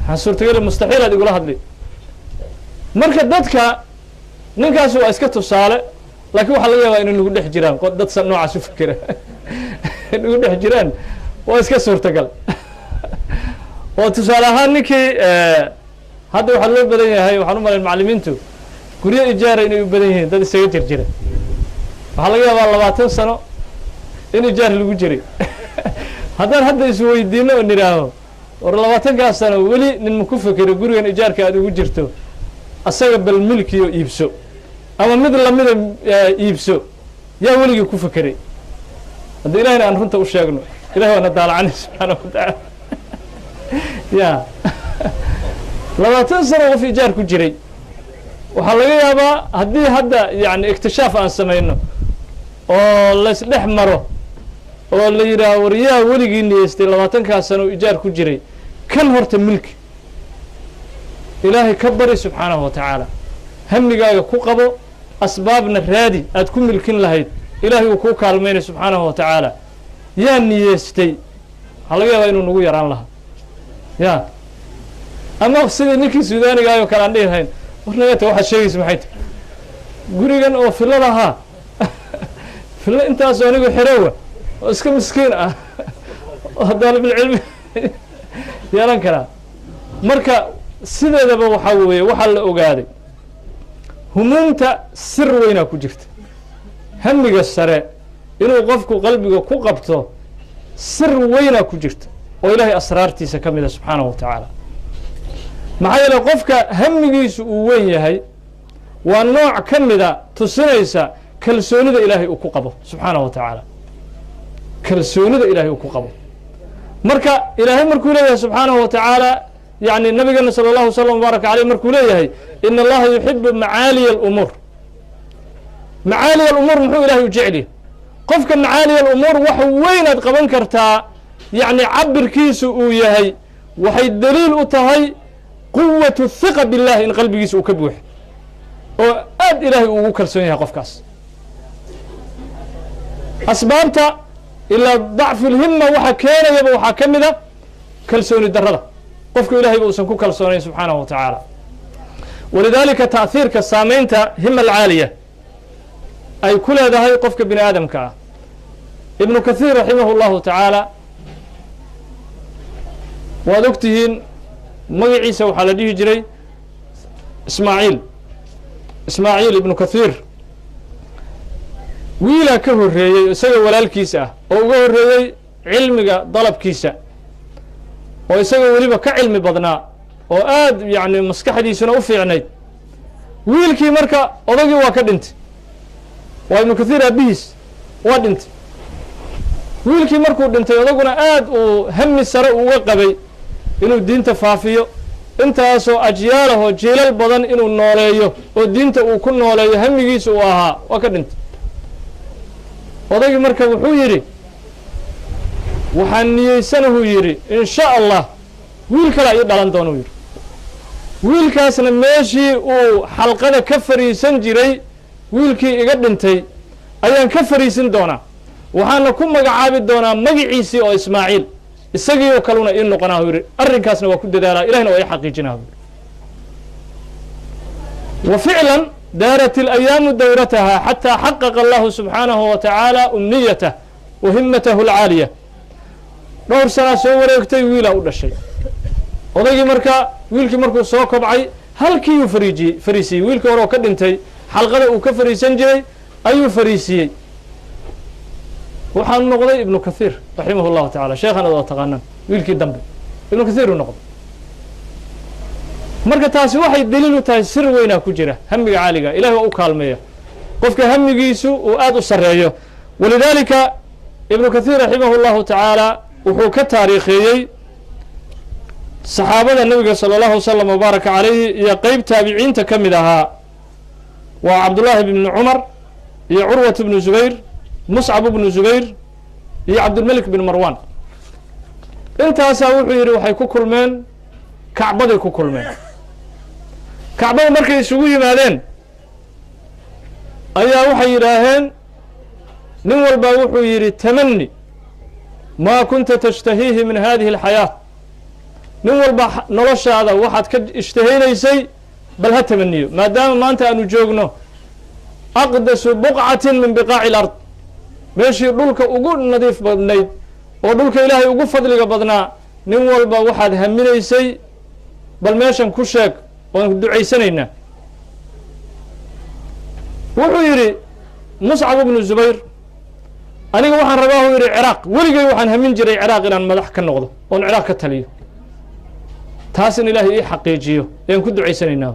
Speaker 3: waxaan suurtageli mustaxiilaad igula hadli marka dadka ninkaasi waa iska tusaale laakiin waxaa laga yaabaa inay nagu dhex jiraan dad noocaas u fikera in ugu dhex jiraan waa iska suurtagal oo tusaale ahaan ninkii hadda waxaa loo badan yahay waxaan u malayn macallimiintu guryo ijaara inay u badan yihiin dad isaga jir jira waxaa laga yaabaa 20 sano in ijaar lagu jiray haddaan hadda isweydiino oo nidhaaho war 20kaas sano weli nin ma ku fekero gurigan ijaarka aad ugu jirto asaga bal milkiyo iibso ama mid lamida iibso yaa weligii ku fekeray hadda ilaahayna aan runta u sheegno ilahay waana daalacani subxaana wa tacaala ya 20 sano qof ijaar ku jiray waxaa laga yaabaa haddii hadda yani iktishaaf aan samayno oo laysdhex maro oo la yidhaaho war yaa weligii niyeystay 20kaas sano ijaar ku jiray kan horta milki ilaahay ka bari subxaanahu wa tacaala hamigaaga ku qabo asbaabna raadi aad ku milkin lahayd ilaahay uu kuu kaalmaynay subxaanahu wa tacaala yaa niyeystay waxaa laga yaabaa inuu nagu yaraan lahaa ya ama sidii ninkii suudaanigaayoo kale aan dhihi lahayn warnagata waxaad sheegaysa maxay tahay gurigan oo filo lahaa filo intaasoo anigu xerowa oo iska miskiin ah oo daalibulcilmi yeelan karaa marka sideedaba waxaa weeye waxaa la ogaaday humuumta sir weynaa ku jirta hamiga sare inuu qofku qalbiga ku qabto sir weynaa ku jirta oo ilaahay asraartiisa ka mida subxaanahu wa tacaala maxaa yeele qofka hamigiisu uu weyn yahay waa nooc ka mida tusinaysa kalsoonida ilaahay uu ku qabo subxaanahu wa tacaala kalsoonida ilaahay uu ku qabo marka ilaahay markuu leeyahay subxaanahu wa tacaala yani nabigeena salى اllahu slm wbaaraka aleyh markuu leeyahay in allaha yuxibu macaaliya اlumuur macaaliya alumuur muxuu ilahay u jeceliya qofka macaaliya alumuur wax weynaad qaban kartaa yani cabirkiisu uu yahay waxay daliil u tahay quwatu hiqa billahi in qalbigiisa uu ka buuxo oo aad ilaahay ugu kalsoon yahay qofkaas asbaabta ilaa dacfu lhima waxa keenayaba waxaa ka mida kalsooni darada qofku ilahay ba uusan ku kalsoonayn subxaanahu wa tacaala walidaalika ta'hiirka saamaynta hima alcaaliya ay ku leedahay qofka bini aadamka ah ibnu kathiir raximahu llahu tacaala waad og tihiin magaciisa waxaa la dhihi jiray ismaaciil ibnu kathiir wiilaa ka horreeyey isaga walaalkiisa ah oo uga horreeyey cilmiga dalabkiisa oo isagoo weliba ka cilmi badnaa oo aad yani maskaxdiisuna u fiicnayd wiilkii marka odagii waa ka dhintay waa ibnu kathiir aabihiis waa dhintay wiilkii markuu dhintay odaguna aad uu hami sare uga qabay inuu diinta faafiyo intaasoo ajyaalahoo jiilal badan inuu nooleeyo oo diinta uu ku nooleeyo hamigiisa uu ahaa waa ka dhintay odagii marka wuxuu yidhi waxaan niyeysanahuu yidhi in sha allah wiil kalea ii dhalan doonuu yidhi wiilkaasna meeshii uu xalqada ka fariisan jiray wiilkii iga dhintay ayaan ka fariisin doonaa waxaana ku magacaabi doonaa magiciisii oo ismaaciil isagii oo kaluna ii noqonaahu yidhi arrinkaasna waa ku dadaalaa ilahina waa ii xaqiijinahu wa ficlan daarat اlayaamu dawrataha xataa xaqaqa allahu subxaanahu wa tacaala umniyatah wa himatahu alcaaliya dhowr sanaa soo wareegtay wiilaa u dhashay odaygii marka wiilkii markuu soo kobcay halkiiyuu fariisiyey wiilkii hore oo ka dhintay xalqada uu ka fariisan jiray ayuu fariisiyey waxaanu noqday ibnu kathiir raximah اllahu tacala sheekhan adoo taqaanaan wiilkii dambe ibnu kathiir uu noqday marka taasi waxay daliil u tahay sir weynaa ku jira hamiga caaliga ilahi waa u kaalmeeya qofka hamigiisu uu aad u sareeyo walidaalika ibnu kathiir raximah اllahu tacaala wuxuu ka taariikheeyey saxaabada nebiga salى اllahu wasalam wbaaraka calayhi iyo qeyb taabiciinta ka mid ahaa waa cabdullaahi bni cumar iyo curwat bnu zubayr muscab bnu zubayr iyo cabdilmelik bin marwan intaasaa wuxuu yidhi waxay ku kulmeen kacbaday ku kulmeen kacbada markay isugu yimaadeen ayaa waxay yidhaaheen nin walbaa wuxuu yidhi tamani maa kunta tashtahiihi min hadihi اlxayaa nin walba noloshaada waxaad ka ishtahaynaysay bal ha tamaniyo maadaama maanta aanu joogno aqdasu buqcatin min biqaaci اlard meeshii dhulka ugu nadiif badnayd oo dhulka ilaahay ugu fadliga badnaa nin walba waxaad haminaysay bal meeshan ku sheeg oan ducaysanaynaa wuxuu yidhi muscab ibnu zubayr aniga waxaan rabaa uu yidhi ciraaq weligay waxaan hamin jiray ciraaq inaan madax ka noqdo oon ciraaq ka taliyo taas in ilaahay ii xaqiijiyo ayaan ku ducaysanaynaa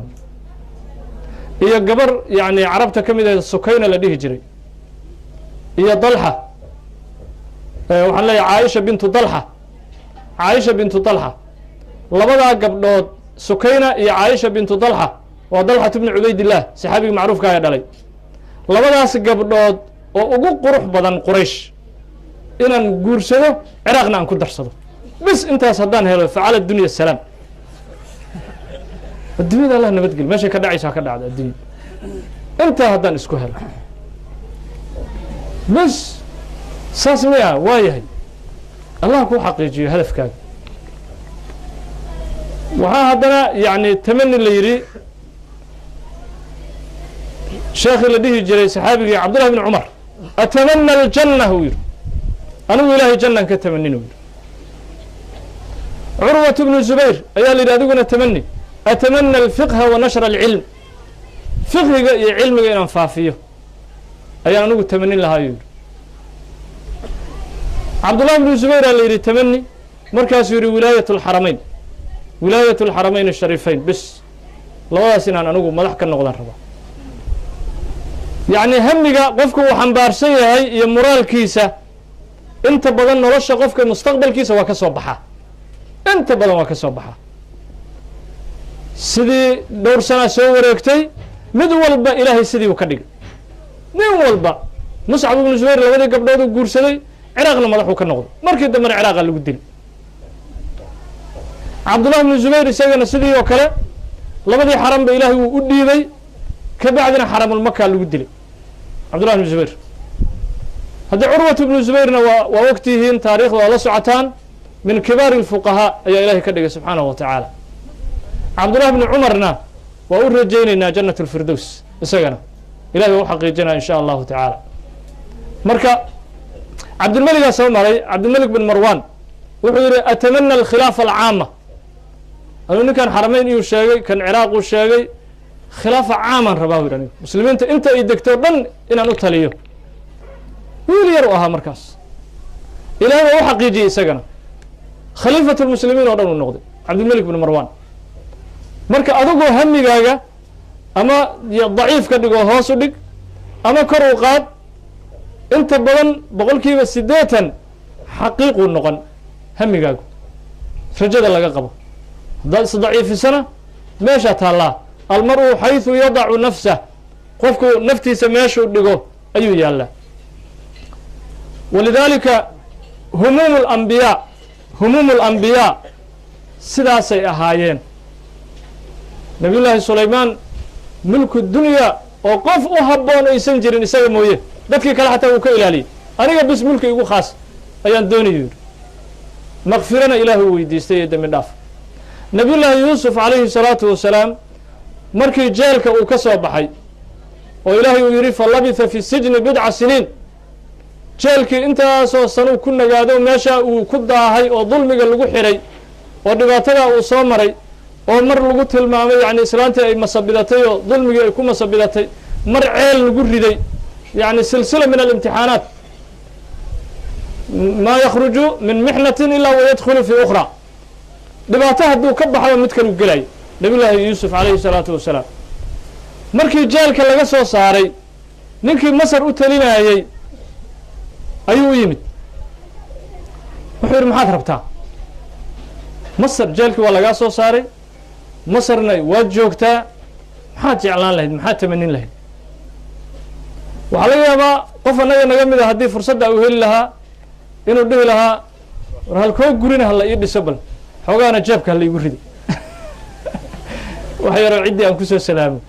Speaker 3: iyo gabar yacni carabta ka mid ah sukayna la dhihi jiray iyo dalxa waxaan leeyahay caaisha bintu dalxa caaisha bintu dalxa labadaa gabdhood sukayna iyo caaisha bintu dalxa waa dalxat bnu cubaydillaah saxaabigii macruufka ee dhalay labadaas gabdhood oo ugu qurux badan quraysh inaan guursado ciraaqna aan ku darsado bis intaas haddaan helo facala dunya salaam adduunyada allah nabadgel meeshay ka dhacaysa ha ka dhacda addunya intaa haddaan isku helo bis saas maya waa yahay allah kuu xaqiijiyo hadafkaaga waxaa haddana yani tamani la yidhi sheekhii la dhihi jiray saxaabigii cabdullahi bni cumar atamana aljanna uu yidhi anigu ilaahay jannaan ka tamanin u yidhi curwat bnu zubayr ayaa la yidhi adiguna tamani atamana alfiqha wa nashra alcilm fiqhiga iyo cilmiga inaan faafiyo ayaan anigu tamanin lahaa yuu yidhi cabdullahi bnu zubayr aa la yidhi tamani markaasuu yidhi wilaayat alxaramayn wilaayat alxaramayn asharifayn bis labadaas inaan anigu madax ka noqdaan rabaa yacni hamiga qofku uu xambaarsan yahay iyo moraalkiisa inta badan nolosha qofka mustaqbalkiisa waa ka soo baxaa inta badan waa ka soo baxaa sidii dhowr sanaa soo wareegtay mid walba ilaahay sidii uu ka dhigay nin walba muscab ibnu zubayr labadii gabdhood uu guursaday ciraaqna madaxuu ka noqday markii dambena ciraaqa lagu dili cabdullahi ibnu zubayr isagana sidii oo kale labadii xaram ba ilaahay wuu u dhiibay ka bacdina xaramulmakaa lagu dilay cabdullahi ibnu zubayr haddii curwat ibnu zubayrna waa ogtihiin taarikhda waa la socotaan min kibaari alfuqahaa ayaa ilaahay ka dhigay subxaanahu wa tacaala cabdullahi bni cumarna waa u rajaynaynaa jannat alfirdows isagana ilahay waa u xaqiijinaya in sha allahu tacaala marka cabdilmeligaa soo maray cabdilmelik bin marwan wuxuu yidhi atamana alkhilaafa alcaama anuu ninkan xaramayn iyuu sheegay kan ciraaquu sheegay khilaafa caamaan rabaa u yidhi anigu muslimiinta inta ay degto dhan inaan u taliyo wiil yar u ahaa markaas ilahay waa u xaqiijiyey isagana khaliifat lmuslimiin oo dhan uu noqday cabdilmelik bin marwan marka adigoo hamigaaga ama daciif ka dhigoo hoos u dhig ama kor u qaad inta badan boqolkiiba 80 xaqiiquu noqon hamigaagu rajada laga qabo haddaad isdaciifisana meesha taallaa almar-u xayثu yadacu nafsah qofku naftiisa meeshuu dhigo ayuu yaallaa walidaalika humuum اlambiyaa sidaasay ahaayeen nabiy llaahi sulaymaan mulku dunya oo qof u habboon aysan jirin isaga mooye dadkii kale xataa wuu ka ilaaliyey aniga bis mulki igu khaas ayaan doonayo yidhi makfirana ilaah uu weydiistay iyo dembi dhaaf nabiy llaahi yuusuf calayhi الsalaatu wasalaam markii jeelka uu ka soo baxay oo ilaahay uu yidhi falabitha fi sijni bidca siniin jeelkii intaasoo sanuu ku nagaado meesha uu ku daahay oo dulmiga lagu xidhay oo dhibaatadaa uu soo maray oo mar lagu tilmaamay yani islaantii ay masabidatay oo dulmigii ay ku masabidatay mar ceel lagu riday yani silsila min alimtixaanaat maa yakruju min mixnatin ilaa wayadkhulu fi ukhra dhibaato hadduu ka baxdo mid kalu gelayo nabiy llaahi yuusuf calayhi salaatu wasalaam markii jeelka laga soo saaray ninkii masar u talinayey ayuu u yimid wuxuu yidhi maxaad rabtaa masar jeelkii waa lagaa soo saaray masarna waad joogtaa maxaad jeclaan lahayd maxaad tamanin lahayd waxaa laga yaabaa qof annaga naga mid a haddii fursadda uu heli lahaa inuu dhihi lahaa war halkoo gurina hala ii dhiso bal xoogaana jeebka hala igu ridi wax yaroo ciddii aan kusoo salaamo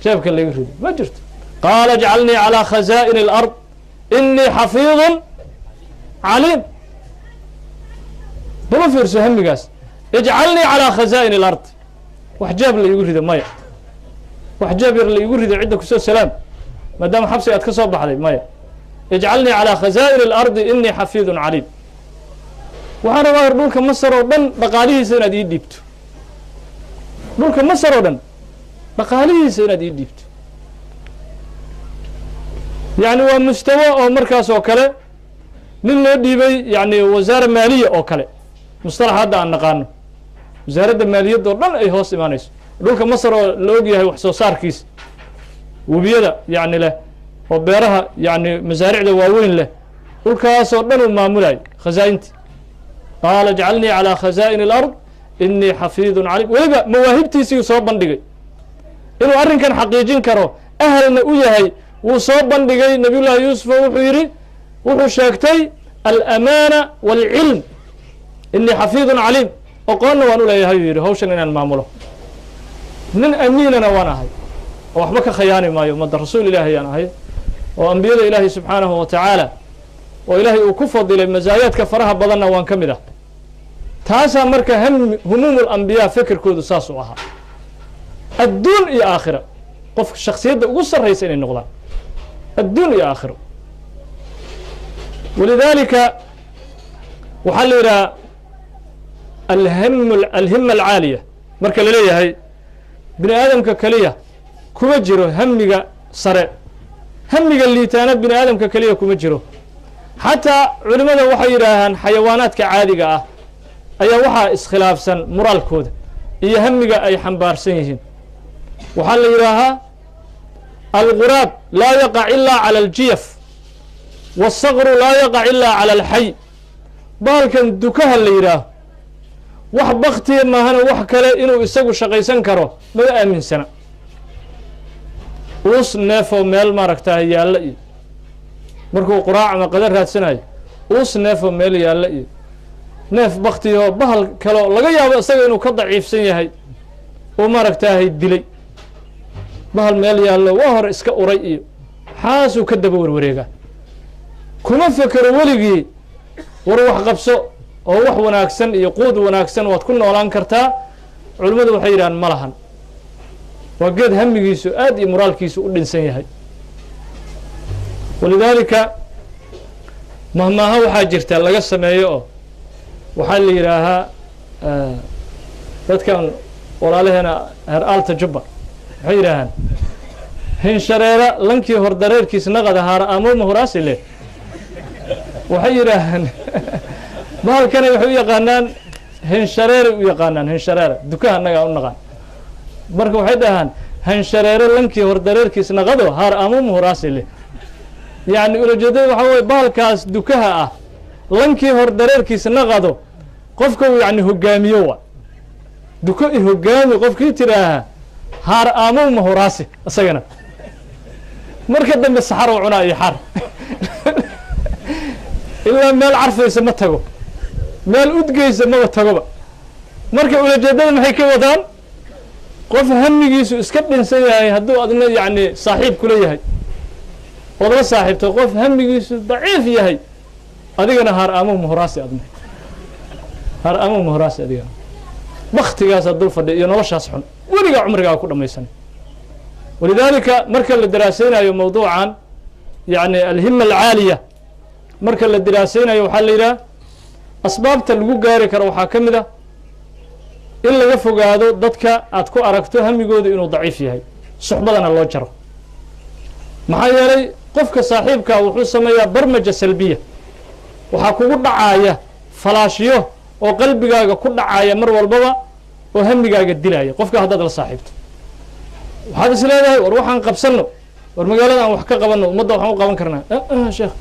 Speaker 3: jeebka hala igu ridi ma jirto qaala jcalnii calىa khazaa'ini اlard inii xafiidun caliim dama fiirso hamigaas ijcalnii calىa khazaa'ini اlard wax jeeb la igu rido maya wax jeeb yar la igu rido cidda kusoo salaam maadaama xabsi aad ka soo baxday maya ijcalnii calىa khazaa'in اlardi inii xafiidun caliim waxaan rabaa hor dhulka masar oo dhan dhaqaalihiisa inaad ii dhiibto dhulka masar oo dhan dhaqaalihiisa inaad ii dhiibto yani waa mustawa oo markaas oo kale nin loo dhiibay yani wasaara maaliya oo kale mustalax hadda aan naqaano wasaaradda maaliyadda oo dhan ay hoos imaanayso dhulka masar oo la og yahay wax soo saarkiisa webiyada yani leh oo beeraha yani masaaricda waaweyn leh dhulkaasoo dhan uu maamulayo khazaa'inti qaala ijcalnii calىa khazaa'in اlard inii xafiidun caliim weliba mawaahibtiisii soo bandhigay inuu arrinkan xaqiijin karo ahalna u yahay wuu soo bandhigay nabiy llaahi yuusuf oo wuxuu yidhi wuxuu sheegtay alamaana wاlcilm inii xafiidun caliim oqoonna waan u leeyahay uu yidhi hawshan inaan maamulo nin amiinana waan ahay oo waxba ka khayaani maayo ummadda rasuul ilaahi aan ahay oo ambiyada ilaahi subxaanahu wa tacaala oo ilaahay uu ku fadilay masaayaadka faraha badanna waan ka mid ah taasaa marka humuum اlambiyaa fekerkoodu saas u ahaa adduun iyo aakhira qofka shaksiyadda ugu sarraysa inay noqdaan adduun iyo aakhiro walidaalika waxaa la yidhaha alhima alcaaliya marka la leeyahay bini aadamka keliya kuma jiro hamiga sare hamiga liitaana bini aadamka keliya kuma jiro xataa culimmada waxay yidhaahaan xayawaanaadka caadiga ah ayaa waxaa iskhilaafsan moraalkooda iyo hamiga ay xambaarsan yihiin waxaa la yidhaahaa alguraab laa yaqac ilaa calى اljiyaf wالsaqru laa yaqac ilaa calى اlxay baalkan dukaha la yidhaaho wax baktiya maahana wax kale inuu isagu shaqaysan karo maba aaminsana uus neefoo meel maaragtaa yaalla iyo markuu quraac ama qada raadsanayo uus neefoo meel yaalla iyo neef baktiyoo bahal kaleo laga yaabo isaga inuu ka daciifsan yahay oo maaragtaahay dilay bahal meel yaallo waa hore iska uray iyo xaasuu ka daba warwareegaa kuma fekero weligii war wax qabso oo wax wanaagsan iyo quud wanaagsan waad ku noolaan kartaa culimmadu waxay yidhahaan ma lahan waa geed hamigiisu aad iyo moraalkiisu u dhinsan yahay walidaalika mahmaaha waxaa jirta laga sameeyo oo waxaa la yidhaahaa dadkan walaalaheena heer aalta jubba waxay yidhaahaan hinshareera lankii hordareerkiis naqada haara amooma horaasi leh waxay yidhaahaan bahalkana waxay u yaqaanaan hinshareeray u yaqaanaan hinshareera dukaha annagaa u naqaan marka waxay dhahaan hinshareero lankii hordareerkiis naqado haar amooma horaasi leh yacni ulajeedada waxaa weye bahalkaas dukaha ah lankii hordareerkiis naqado qofka uu yacni hogaamiyo wa duko i hogaami qofkii tidhaaha haar aamowma horaasi isagana marka dambe saxaroo cunaa iyo xar ilaa meel carfaysa ma tago meel udgeysa maba tagoba marka ulajeedada maxay ka wadaan qof hamigiisu iska dhinsan yahay hadduu adna yacni saaxiib kula yahay ood la saaxiibto qof hamigiisu daciif yahay adigana haar aamowma horaasi adna haar aamowma horaasi adigana baktigaasaa dul fadhiya iyo noloshaas xun weligaa cumrigaa ku dhamaysanay walidaalika marka la daraaseynayo mawduucan yani alhima alcaaliya marka la daraaseynayo waxaa la yidhaha asbaabta lagu gaari karo waxaa ka mid ah in laga fogaado dadka aad ku aragto hamigooda inuu daciif yahay suxbadana loo jaro maxaa yeelay qofka saaxiibkaa wuxuu sameeyaa barmaja salbiya waxaa kugu dhacaaya falaashyo oo qalbigaaga ku dhacaaya mar walbaba oo hamigaaga dilaya qofka haddaad la saaxiibto waxaad is leedahay war waxaan qabsanno war magaalada aan wax ka qabanno ummadda waxaan u qaban karnaa sheekh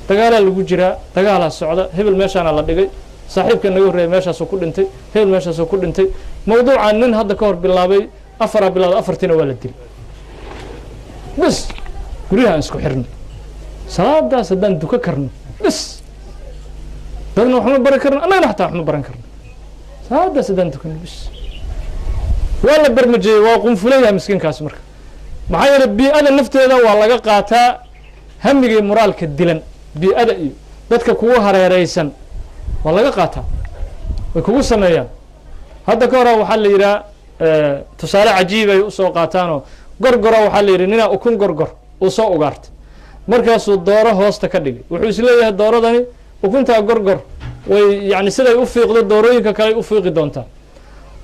Speaker 3: dagaalaa lagu jiraa dagaalaa socda hebel meeshaana la dhigay saaxiibka naga horreeya meeshaasuu ku dhintay hebel meeshaasuu ku dhintay mawduucan nin hadda ka hor bilaabay afaraa bilaawda afartiina waa la dilay bes guryaha aan isku xirno salaadaas haddaan duka karno bes dadna waxma baran karno annagana xataa waxma baran karno salaadaas haddaan dukano bes waa la barmajeeyey waa qunfuleyaha miskiinkaasi marka maxaa yeelay bii-ada nafteeda waa laga qaataa hamigii moraalka dilan bii-ada iyo dadka kugu hareereysan waa laga qaataa way kugu sameeyaan hadda ka hora waxaa la yidhaha tusaale cajiib ay usoo qaataanoo gorgora waxaa la yidhi ninaa ukun gorgor uu soo ugaartay markaasuu dooro hoosta ka dhigay wuxuu isleeyahay dooradani ukuntaa gorgor way yani siday u fiiqdo doorooyinka kale u fiiqi doontaa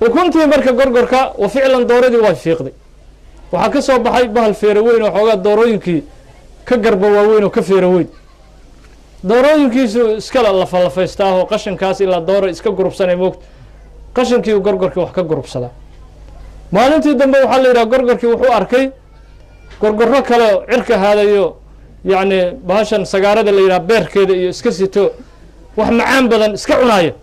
Speaker 3: ukuntii marka gorgorka wa ficlan dooradii way fiiqday waxaa ka soo baxay bahal feero weyn oo xoogaa doorooyinkii ka garba waaweyn oo ka feero weyn doorooyinkiisu iskala lafalafaystaa oo qashankaas ilaa dooro iska gurubsanay moogta qashankii gorgorkii wax ka gurubsadaa maalintii dambe waxaa la yidhaha gorgorkii wuxuu arkay gorgorro kale cirka haadayo yacni bahashan sagaarada la yidhaha beerkeeda iyo iska sito wax macaan badan iska cunaaya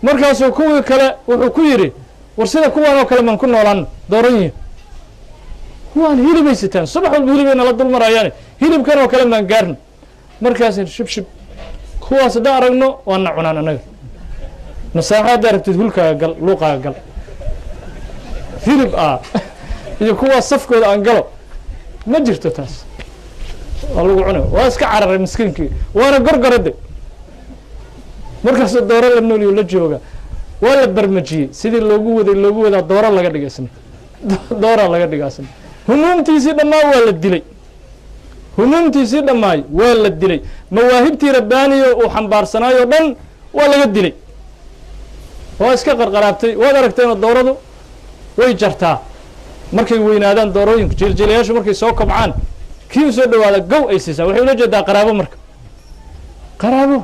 Speaker 3: markaasuu kuwii kale wuxuu ku yidhi war sida kuwaan oo kale maan ku noolaan dooranyihin kuwaan hilibay sitaan subax walba hilibay nala dul marayaane hilibkan oo kale maan gaarno markaas shibshib kuwaas haddaan aragno waana cunaan annaga masaaxo haddaa rabtid hulkaaga gal luuqaaga gal hilib iyo kuwaas safkooda aan galo ma jirto taas waa lagu cuna waa iska cararay miskiinkii waana gorgorade markaasuu dooro la nooliyo la jooga waa la barmajiyey sidii loogu wadaa dooro laga dhigay isna dooraa laga dhiga isna humuumtiisii dhammaan waa la dilay humuumtiisii dhammaay waa la dilay mawaahibtii rabbaaniyo uu xambaarsanaayo dhan waa laga dilay waa iska qarqaraabtay waad aragteenoo dooradu way jartaa markay weynaadaan doorooyinku jiljilayaashu markay soo kobcaan kii u soo dhawaada gow ay siisaa waxay ula jeedaa qaraabo marka qaraabo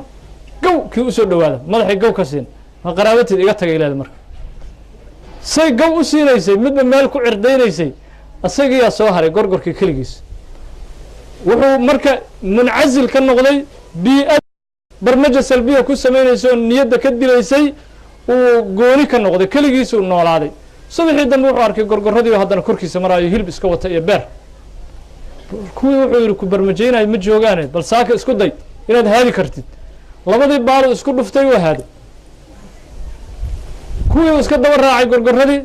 Speaker 3: gow kii u soo dhawaada madaxay gow ka siin waa qaraabateed iga tagay leeda marka say gow u siinaysay midba meel ku cirdaynaysay asagiyaa soo haray gorgorkii keligiis wuxuu marka muncasil ka noqday bii-ad barnaja salbiya ku samaynaysa oo niyadda ka dilaysay uu gooni ka noqday keligiisuu noolaaday subaxii dambe wuxuu arkay gorgorradii haddana korkiisa maraayo hilib iska wata iyo beer kuwii wuxuu yidhi ku barmajaynayo ma joogaane bal saaka isku day inaad haadi kartid labadii baalo isku dhuftay waa haaday kuwii uu iska daba raacay gorgorradii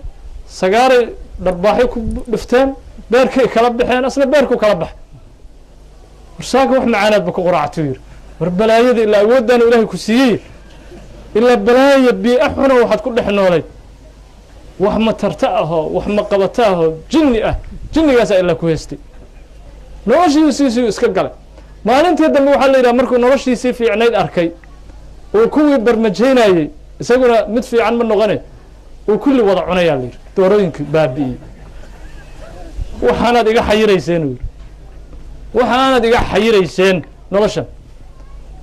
Speaker 3: sagaaray dharbaaxay ku dhufteen beerkay kala baxeen asna beerku kala baxay war saaka wax macaanaadba ku quraactuu yidhi war balaayada ilaa awooddaanu ilaahay ku siiyey ilaa balaaya bii-a xuna waxaad ku dhex noolayd wax matarta ahoo wax maqabato ahoo jinni ah jinnigaasaa ilaa ku heystay noloshiisiisuu iska galay maalintii dambe waxaa la yidhaha markuu noloshiisii fiicnayd arkay uu kuwii barmajaynayey isaguna mid fiican ma noqone uu kulli wada cunayaa la yidhi doorooyinkii baabi'iyey waxaanaad iga xayirayseen uu yidhi waxaanaad iga xayirayseen noloshan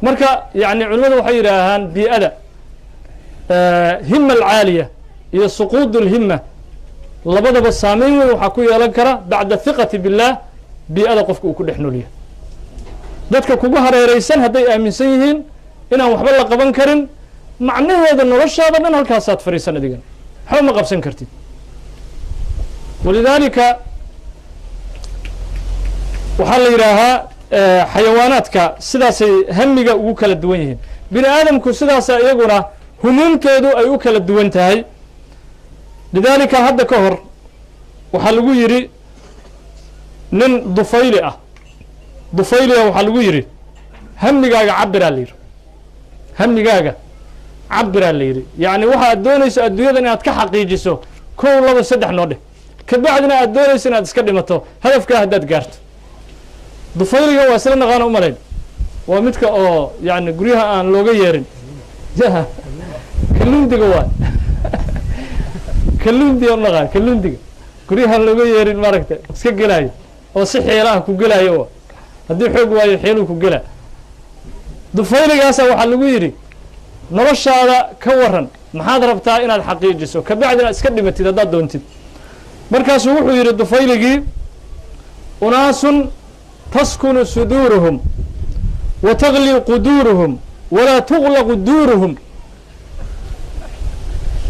Speaker 3: marka yacni culimmadu waxay yidhaahaan bii-ada hima alcaaliya iyo suquud اlhima labadaba saameyn weyn waxaa ku yeelan kara bacda hiqati biاllaah bii-ada qofka uu ku dhex noolyahay dadka kugu hareeraysan hadday aaminsan yihiin inaan waxba la qaban karin macnaheeda noloshaada dhan halkaasaad fadhiisan adigan waxba ma qabsan kartid walidaalika waxaa la yidhaahaa xayawaanaadka sidaasay hamiga ugu kala duwan yihiin bini aadamku sidaasa iyaguna humuumtoodu ay u kala duwan tahay lidaalika hadda ka hor waxaa lagu yidhi nin dufayli ah dufayliga waxaa lagu yidhi hamigaaga cabiraa la yidhi hamigaaga cabiraa la yidhi yacni waxa aad doonayso adduunyadan inaad ka xaqiijiso 1 2 3 noo dheh kabacdina aad doonayso inaad iska dhimato hadafkaa haddaad gaarto dufayliga waa isla naqaana u malayn waa midka oo yacni guryaha aan looga yeerin kalundiga waa kalundiga naqaan kalundiga guryaha aan looga yeerin maaragta iska gelaayo oo si xiilaha ku gelaayo haddii xoog waayo xiiluu ku gelaa dufayligaasa waxaa lagu yidhi noloshaada ka waran maxaad rabtaa inaad xaqiijiso kabacdina iska dhimatid haddaad doontid markaasuu wuxuu yidhi dufayligii unaasun taskunu suduuruhum wa tagli quduuruhum walaa tuglaqu duuruhum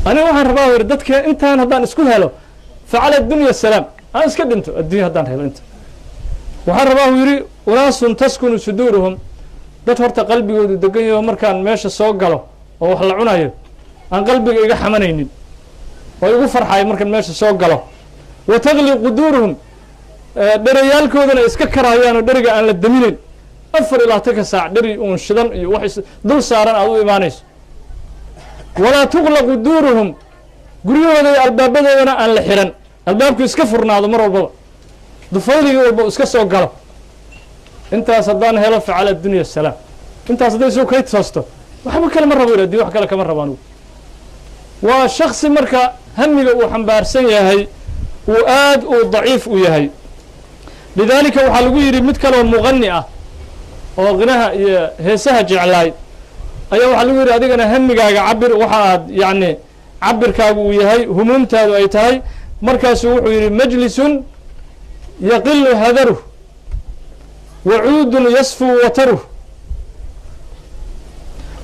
Speaker 3: aniga waxaan rabaa yidhi dadka intaan haddaan isku helo facala dunya salaam aan iska dhinto addunya haddaan helo inta waxaan rabaa u yidhi unaasun taskunu suduuruhum dad horta qalbigoodu degan yaho markaan meesha soo galo oo wax la cunayo aan qalbiga iga xamanaynin oo igu farxayo markaan meesha soo galo wa tagli quduuruhum dherayaalkoodana iska karahayaan oo dheriga aan la daminayn 4 ilaa 10 saac dheri uun shidan iyo wax dul saaran aad u imaanayso walaa tuglaqu duuruhum guryahooda iyo albaabadoodana aan la xiran albaabku iska furnaado mar walbaba dufayligii walba iska soo galo intaas haddaan helo facala addunya asalaam intaas hadday soo kay toosto waxba kale ma rabo adi wax kale kama rabo anugu waa shaksi marka hamiga uu xambaarsan yahay uu aad uu daciif u yahay lidaalika waxaa lagu yidhi mid kaloo muqani ah oo qinaha iyo heesaha jeclaay ayaa waxaa lagu yidhi adigana hamigaaga cabir waxa aad yacni cabirkaagu uu yahay humuumtaadu ay tahay markaasuu wuxuu yidhi majlisun yaqilu hadaruh wacuudun yasfuu wataruh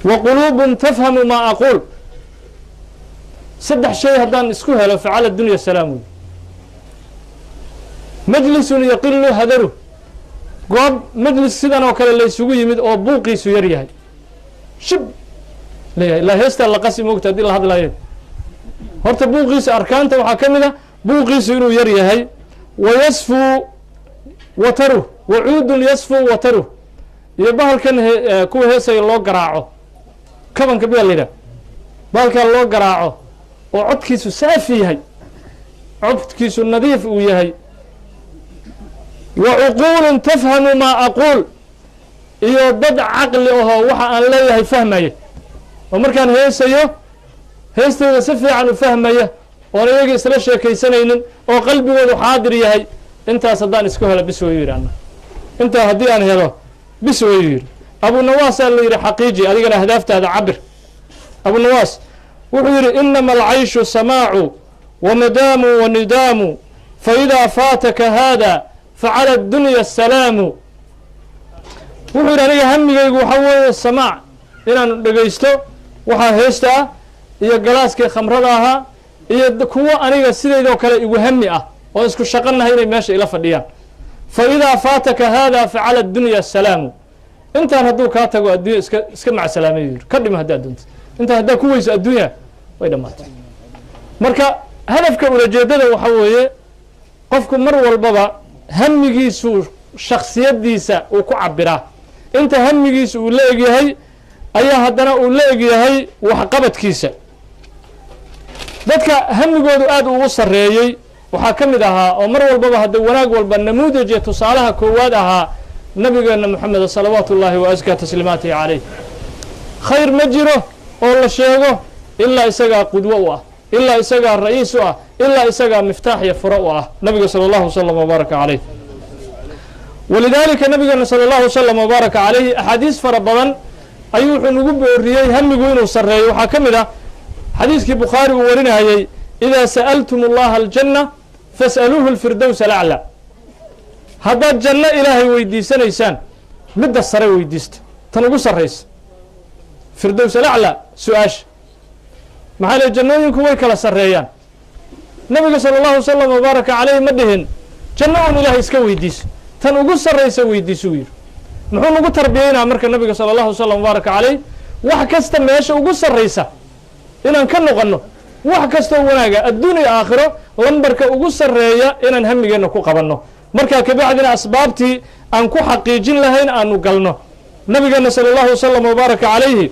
Speaker 3: wa quluubun tafhamu maa aquul saddex shay haddaan isku helo facala dunya salaam wey majlisun yaqilu hadaruh goob majlis sidan oo kale laysugu yimid oo buuqiisu yar yahay shib leeyahay ilaa heestaa la qasi moogta haddii la hadlayo horta buuqiisa arkaanta waxaa ka mid a buuqiisu inuu yar yahay wa yasfuu wataruh wacuudun yasfuu wataruh iyo bahalkan kuwa heesaya loo garaaco kabanka baa la yidhaha bahalkaa loo garaaco oo codkiisu saafi yahay codkiisu nadiif uu yahay wa cuquulun tafhamu maa aquul iyo dad caqli ahoo waxa aan leeyahay fahmaya oo markaan heesayo heestooda si fiican u fahmaya oon iyaga isla sheekaysanaynin oo qalbigoodu xaadir yahay intaas haddaan isku helo bis wayuu yidhi anna intaa haddii aan helo bis wayuu yidhi abunawaasaa la yidhi xaqiiji adigana ahdaaftaada cabir abunawaas wuxuu yidhi inama alcayshu samaacu wamadaamu wanidaamu faidaa faataka haada facala addunya asalaamu wuxuu yidhi aniga hamigaygu waxaa weeye samaac inaan dhegaysto waxaa heesta ah iyo galaaskii khamrada ahaa iyo kuwo aniga sidaydoo kale igu hami ah oo isku shaqanahay inay meesha ila fadhiyaan fa idaa faataka haada facala addunya asalaamu intaan hadduu kaa tago addunya iska macsalaamay yidhi ka dhima haddaad doonto intaan haddaa ku weyso addunya way dhammaatay marka hadafka ulajeedada waxaa weeye qofku mar walbaba hamigiisu shaksiyadiisa uu ku cabiraa inta hamigiisa uu la egyahay ayaa haddana uu la egyahay waxqabadkiisa dadka hamigoodu aad ugu sarreeyey waxaa ka mid ahaa oo mar walbaba hadda wanaag walba namuudaj iyo tusaalaha koowaad ahaa nabigeena moxameda salawaatu ullaahi wa askaa tasliimaatihi calayh khayr ma jiro oo la sheego ilaa isagaa qudwo u ah ilaa isagaa ra'iis u ah ilaa isagaa miftaax iyo furo u ah nabiga sala allahu wasalam wabaaraka calayh walidaalika nabigeena sala allahu wasalam wabaaraka calayhi axaadiis fara badan ayuu wuxuu nagu booriyey hamigu inuu sarreeyo waxaa ka mid ah xadiiskii bukhaari uu warinayey idaa sa'altum allaha aljanna fas'aluuhu alfirdows alaclaa haddaad janno ilaahay weydiisanaysaan midda sare weydiista tan ugu sarraysa firdows alaclaa su-aasha maxaa leh jannooyinku way kala sarreeyaan nabiga sala allahu wasalam wabaaraka calayhi ma dhihin janno un ilaahay iska weydiiso tan ugu sarraysa weydiisuu yidhi muxuu nagu tarbiyeynaa marka nabiga sala allahu wasalam wabaaraka calayh wax kasta meesha ugu sarraysa inaan ka noqonno wax kastoo wanaaga adduun iyo aakhiro lambarka ugu sarreeya inaan hamigeenna ku qabanno markaa kabacdina asbaabtii aan ku xaqiijin lahayn aanu galno nabigeena sala allahu wasalam wabaaraka calayhi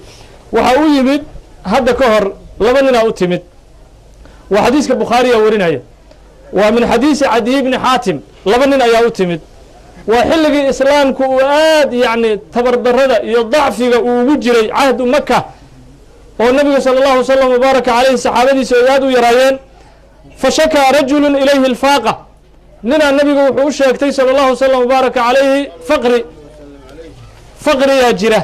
Speaker 3: waxaa u yimid hadda ka hor laba ninaa u timid waa xadiiska bukhaariya warinaya waa min xadiisi cadiy bni xaatim laba nin ayaa u timid waa xilligii islaamku uu aad yacni tabardarrada iyo dacfiga uu ugu jiray cahdu maka oo nabiga sala allahu wasalam wabaaraka calayhi saxaabadiisa ay aad u yaraayeen fa shakaa rajulun ilayhi alfaaqa ninaa nabigu wuxuu u sheegtay sala allahu wasalam wabaaraka calayhi faqriyaa jira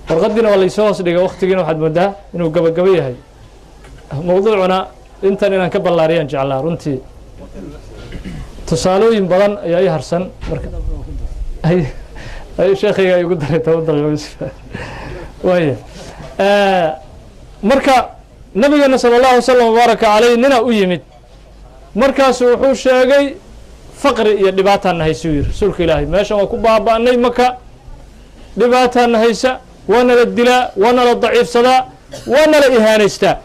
Speaker 3: warqadiina waa laysoo hoos dhigay waktigiina waxaad moodaa inuu gabagabo yahay mawduucuna intan inaan ka ballaariyaan jeclaa runtii tusaalooyin badan ayaa ii harsan marka sheekhayga igu daray toban daqiiqo waaya marka nabigeena sala allahu wasalam wabaaraka calayh ninaa u yimid markaasu wuxuu sheegay faqri iyo dhibaataana haysuu yidhi rasuulka ilaahay meeshan waa ku baaba'nay maka dhibaataana haysa waa nala dilaa waa nala daciifsadaa waa nala ihaanaystaa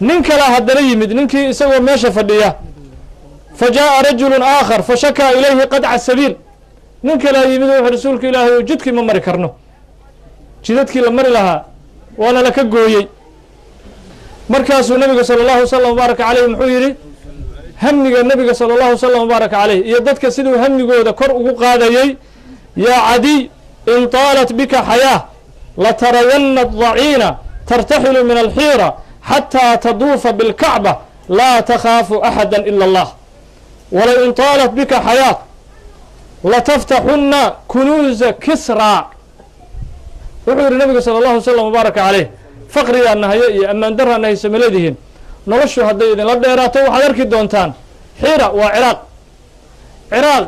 Speaker 3: nin kalea haddana yimid ninkii isagoo meesha fadhiya fa jaa'a rajulun aakhar fa shakaa ilayhi qadca sabiil nin kalea yimid wuxuu rasuulka ilaahay oo jidkii ma mari karno jidadkii la mari lahaa waana laka gooyey markaasuu nabiga sala allahu wasalam wabaaraka calayh muxuu yidhi hamiga nabiga sala allahu wasalam wabaaraka caleyh iyo dadka siduu hamigooda kor ugu qaadayey yaa cadiy in taalat bika xayaa latarayanna daciina tartaxilu min alxiira xataa taduufa bilkacba laa takhaafu axada ila allah walain taalat bika xayaa lataftaxunna kunuuza kisraa wuxuu yihi nabiga sala allahu wasalam wabaaraka caleyh faqrigaa nahayo iyo ammaan daraa nahayso ma leedihiin noloshu hadday idinla dheeraato waxaad arki doontaan xiira waa ciraaq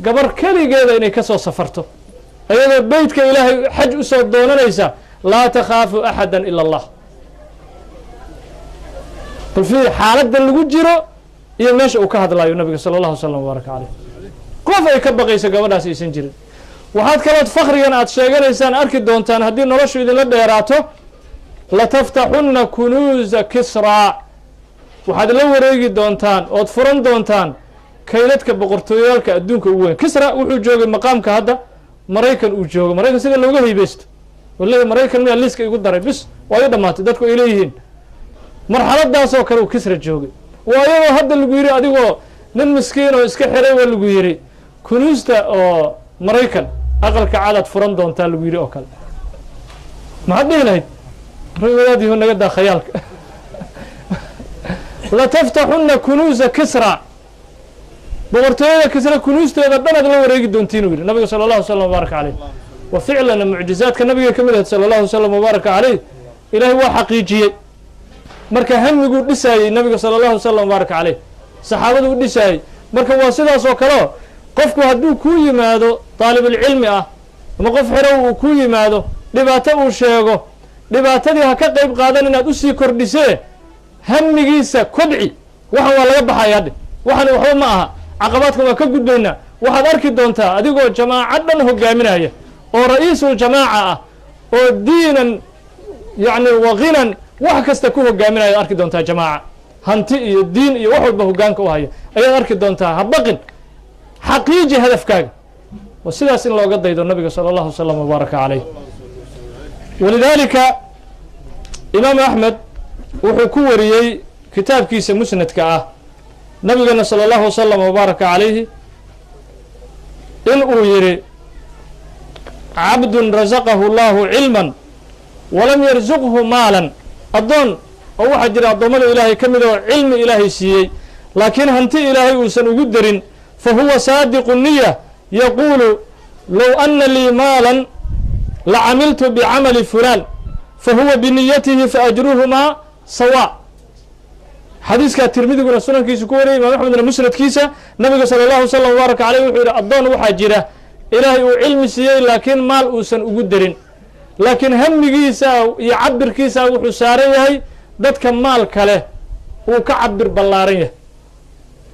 Speaker 3: gabar keligeeda inay ka soo safarto iyadoo beytka ilaahay xaj u soo doonanaysa laa takhaafu axada ila allah bal fiiri xaaladda lagu jiro iyo meesha uu ka hadlaayo nabiga sala allahu wasalam wabaaraka caleyh qof ay ka baqayso gabadhaas aysan jirin waxaad kalood fakrigan aad sheeganaysaan arki doontaan haddii noloshu idinla dheeraato lataftaxunna kunuuza kisraa waxaad la wareegi doontaan ood furan doontaan kaydadka boqortooyaalka adduunka ugu weyn kisra wuxuu joogay maqaamka hadda maraykan uu joogo maraykan sida looga haybeysto waleeya maraykan miyaa liiska igu daray bis waa i dhammaatay dadku ay leeyihiin marxaladaasoo kale uu kisra joogay waa iyadoo hadda lagu yidhi adigoo nin miskiin oo iska xiray waa lagu yidhi kunuusta oo maraykan aqalka cadaad furan doontaa lagu yidhi oo kale maxaad dhihi lahayd wadaadiihu naga daa khayaalka lataftaxunna kunuuza kisra boqortooyada kisra kunuusteeda dhanaad la wareegi doontiin uu yidhi nabiga sala allahu wasalam wabaaraka caleyh wa ficlan mucjizaadka nabiga ka mid ahayd sala allahu wasalam wabaaraka caleyh ilaahay waa xaqiijiyey marka hamiguu dhisaayey nabiga sala allahu wasalam wabaaraka caleyh saxaabadu u dhisaayey marka waa sidaas oo kaleo qofku hadduu kuu yimaado daalibulcilmi ah ama qof xerow uu kuu yimaado dhibaato uu sheego dhibaatadii ha ka qayb qaadan inaad usii kordhisee hamigiisa kobci waxan waa laga baxaya hadhe waxani waxba ma aha caqabaadka waa ka gudbaynaa waxaad arki doontaa adigoo jamaaco dhan hogaaminaya oo ra-iisul jamaaca ah oo diinan yacni wakinan wax kasta ku hogaaminaya arki doontaa jamaaca hanti iyo diin iyo wax walba hogaanka u haya ayaad arki doontaa ha baqin xaqiiji hadafkaaga wa sidaas in looga daydo nabiga sala allahu wasalam wabaaraka caleyh walidaalika imaam axmed wuxuu ku wariyey kitaabkiisa musnadka ah nabigana sala allahu wasalam wabaaraka calayhi in uu yidhi cabdun rasaqahu llahu cilman walam yarsuqhu maalan addoon oo waxaa jira addoommada ilaahay ka mid oo cilmi ilaahay siiyey laakiin hanti ilaahay uusan ugu darin fa huwa saadiqu niya yaquulu low ana lii maalan lacamiltu bicamali fulaan fa huwa biniyatihi faajruhumaa sawa xadiiskaa tirmidiguna sunankiisa ku wariyay imaam axmedna musnadkiisa nabiga sala allahu wasalam wabaaraka caleyh wuxuu yidhi addoon waxaa jira ilaahay uu cilmi siiyey laakiin maal uusan ugu darin laakiin hamigiisa iyo cabirkiisa wuxuu saaran yahay dadka maal kale uu ka cabir ballaaran yahay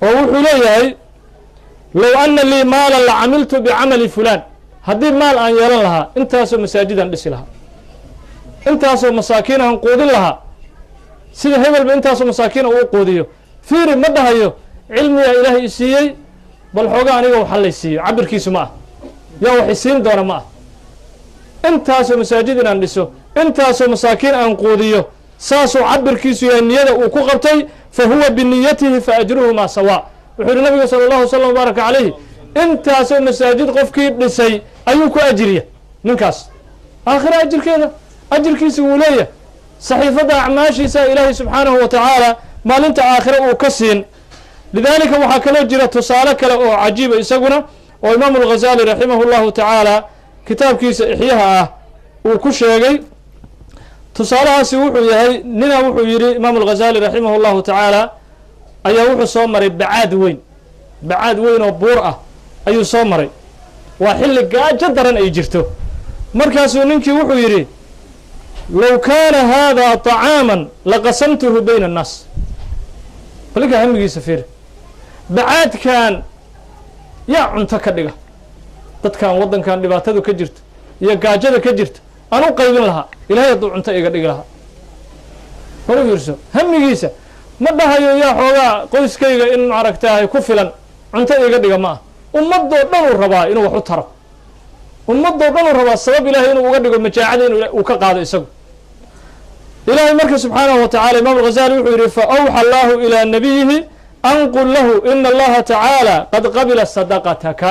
Speaker 3: oo wuxuu leeyahay low ana lii maalan lacamiltu bicamali fulaan haddii maal aan yeelan lahaa intaasoo masaajidaan dhisi lahaa intaasoo masaakiin aan quudin lahaa sida hebelba intaasoo masaakiina uu quudiyo fiiri ma dhahayo cilmigaa ilaahay i siiyey bal xoogaa aniga waxa lay siiyo cabirkiisu ma ah yaa wax isiin doona ma ah intaasoo masaajid inaan dhiso intaasoo masaakiin aan quudiyo saasuu cabirkiisu yahay niyada uu ku qabtay fa huwa biniyatihi fa ajruhumaa sawa wuxuu yihi nabiga sala allahu wasalam wabaaraka calayhi intaasoo masaajid qofkii dhisay ayuu ku ajiriya ninkaas aakhira ajirkeeda ajirkiisa wuu leeyahay saxiifadda acmaashiisa ilaahay subxaanahu wa tacaala maalinta aakhire uu ka siin lidaalika waxaa kaloo jira tusaale kale oo cajiiba isaguna oo imaamu alghazaali raximahu llahu tacaala kitaabkiisa ixyaha ah uu ku sheegay tusaalahaasi wuxuu yahay nina wuxuu yidhi imaamu alghazaali raximah llahu tacaala ayaa wuxuu soo maray bacaad weyn oo buur ah ayuu soo maray waa xilli gaajo daran ay jirto markaasuu ninkii wuxuu yidhi low kaana haadaa طacaaman laqasamtuhu bayna annaas balinkaa hamigiisa fiiri bacaadkan yaa cunto ka dhiga dadkan waddankan dhibaatadu ka jirta iyo gaajada ka jirta aan u qaybin lahaa ilahay hadduu cunto iga dhigi lahaa hor u fiirso hamigiisa ma dhahayo yaa xoogaa qoyskayga in maaragtaahay ku filan cunto iga dhiga ma ah ummadoo dhan uu rabaa inuu wax u taro ummadoo dhan uu rabaa sabab ilahay inuu uga dhigo majaacada uu ka qaado isagu ilaahay marka subxaanahu wa tacala imaam alghazaali wuxuu yidhi fa awxa allahu ilaa nabiyihi أنقل له إن الله تعالى قد قبل صدقتك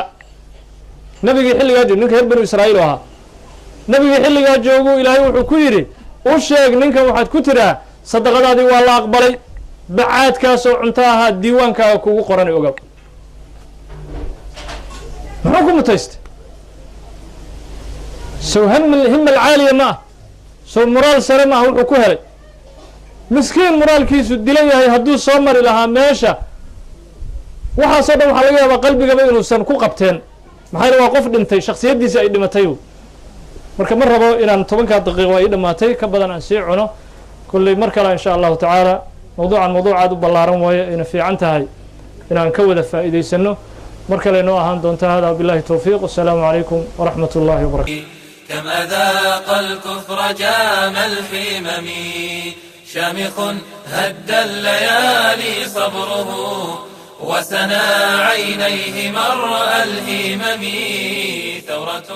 Speaker 3: نبي حلقة جو نك هرب بنو إسرائيل وها نبي حلقة جوجو إلهي وحكيري وشيك نك واحد كترة صدقة هذه والله أقبلي بعد كاسو انتهى الديوان كاكو قرآن يوقف معكم متيست سو هم العالية ما سو مرال سرما هو الحكوهري مسكين مرال كيسو الدلية هدو صومر لها ماشا waxaa soo dhan waxaa laga yaabaa qalbigaba inuusan ku qabteen maxaa yeele waa qof dhintay shakhsiyaddiisa ay dhimatay marka ma rabo inaan 10 daqiiqo ay dhamaatay ka badan aan sii cuno kullay mar kale insha Allah taala mawduucan aad u ballaaran waaye ina fiican tahay inaan ka wada faa'iideysano mar kale inoo ahaan doonta hada billahi tawfiiq assalamu alaykum wa rahmatullahi wa barakatuh
Speaker 1: كم أذاق الكفر جام الحمم شامخ هد الليالي صبره وسنا عينيه مرء الهمم ثورة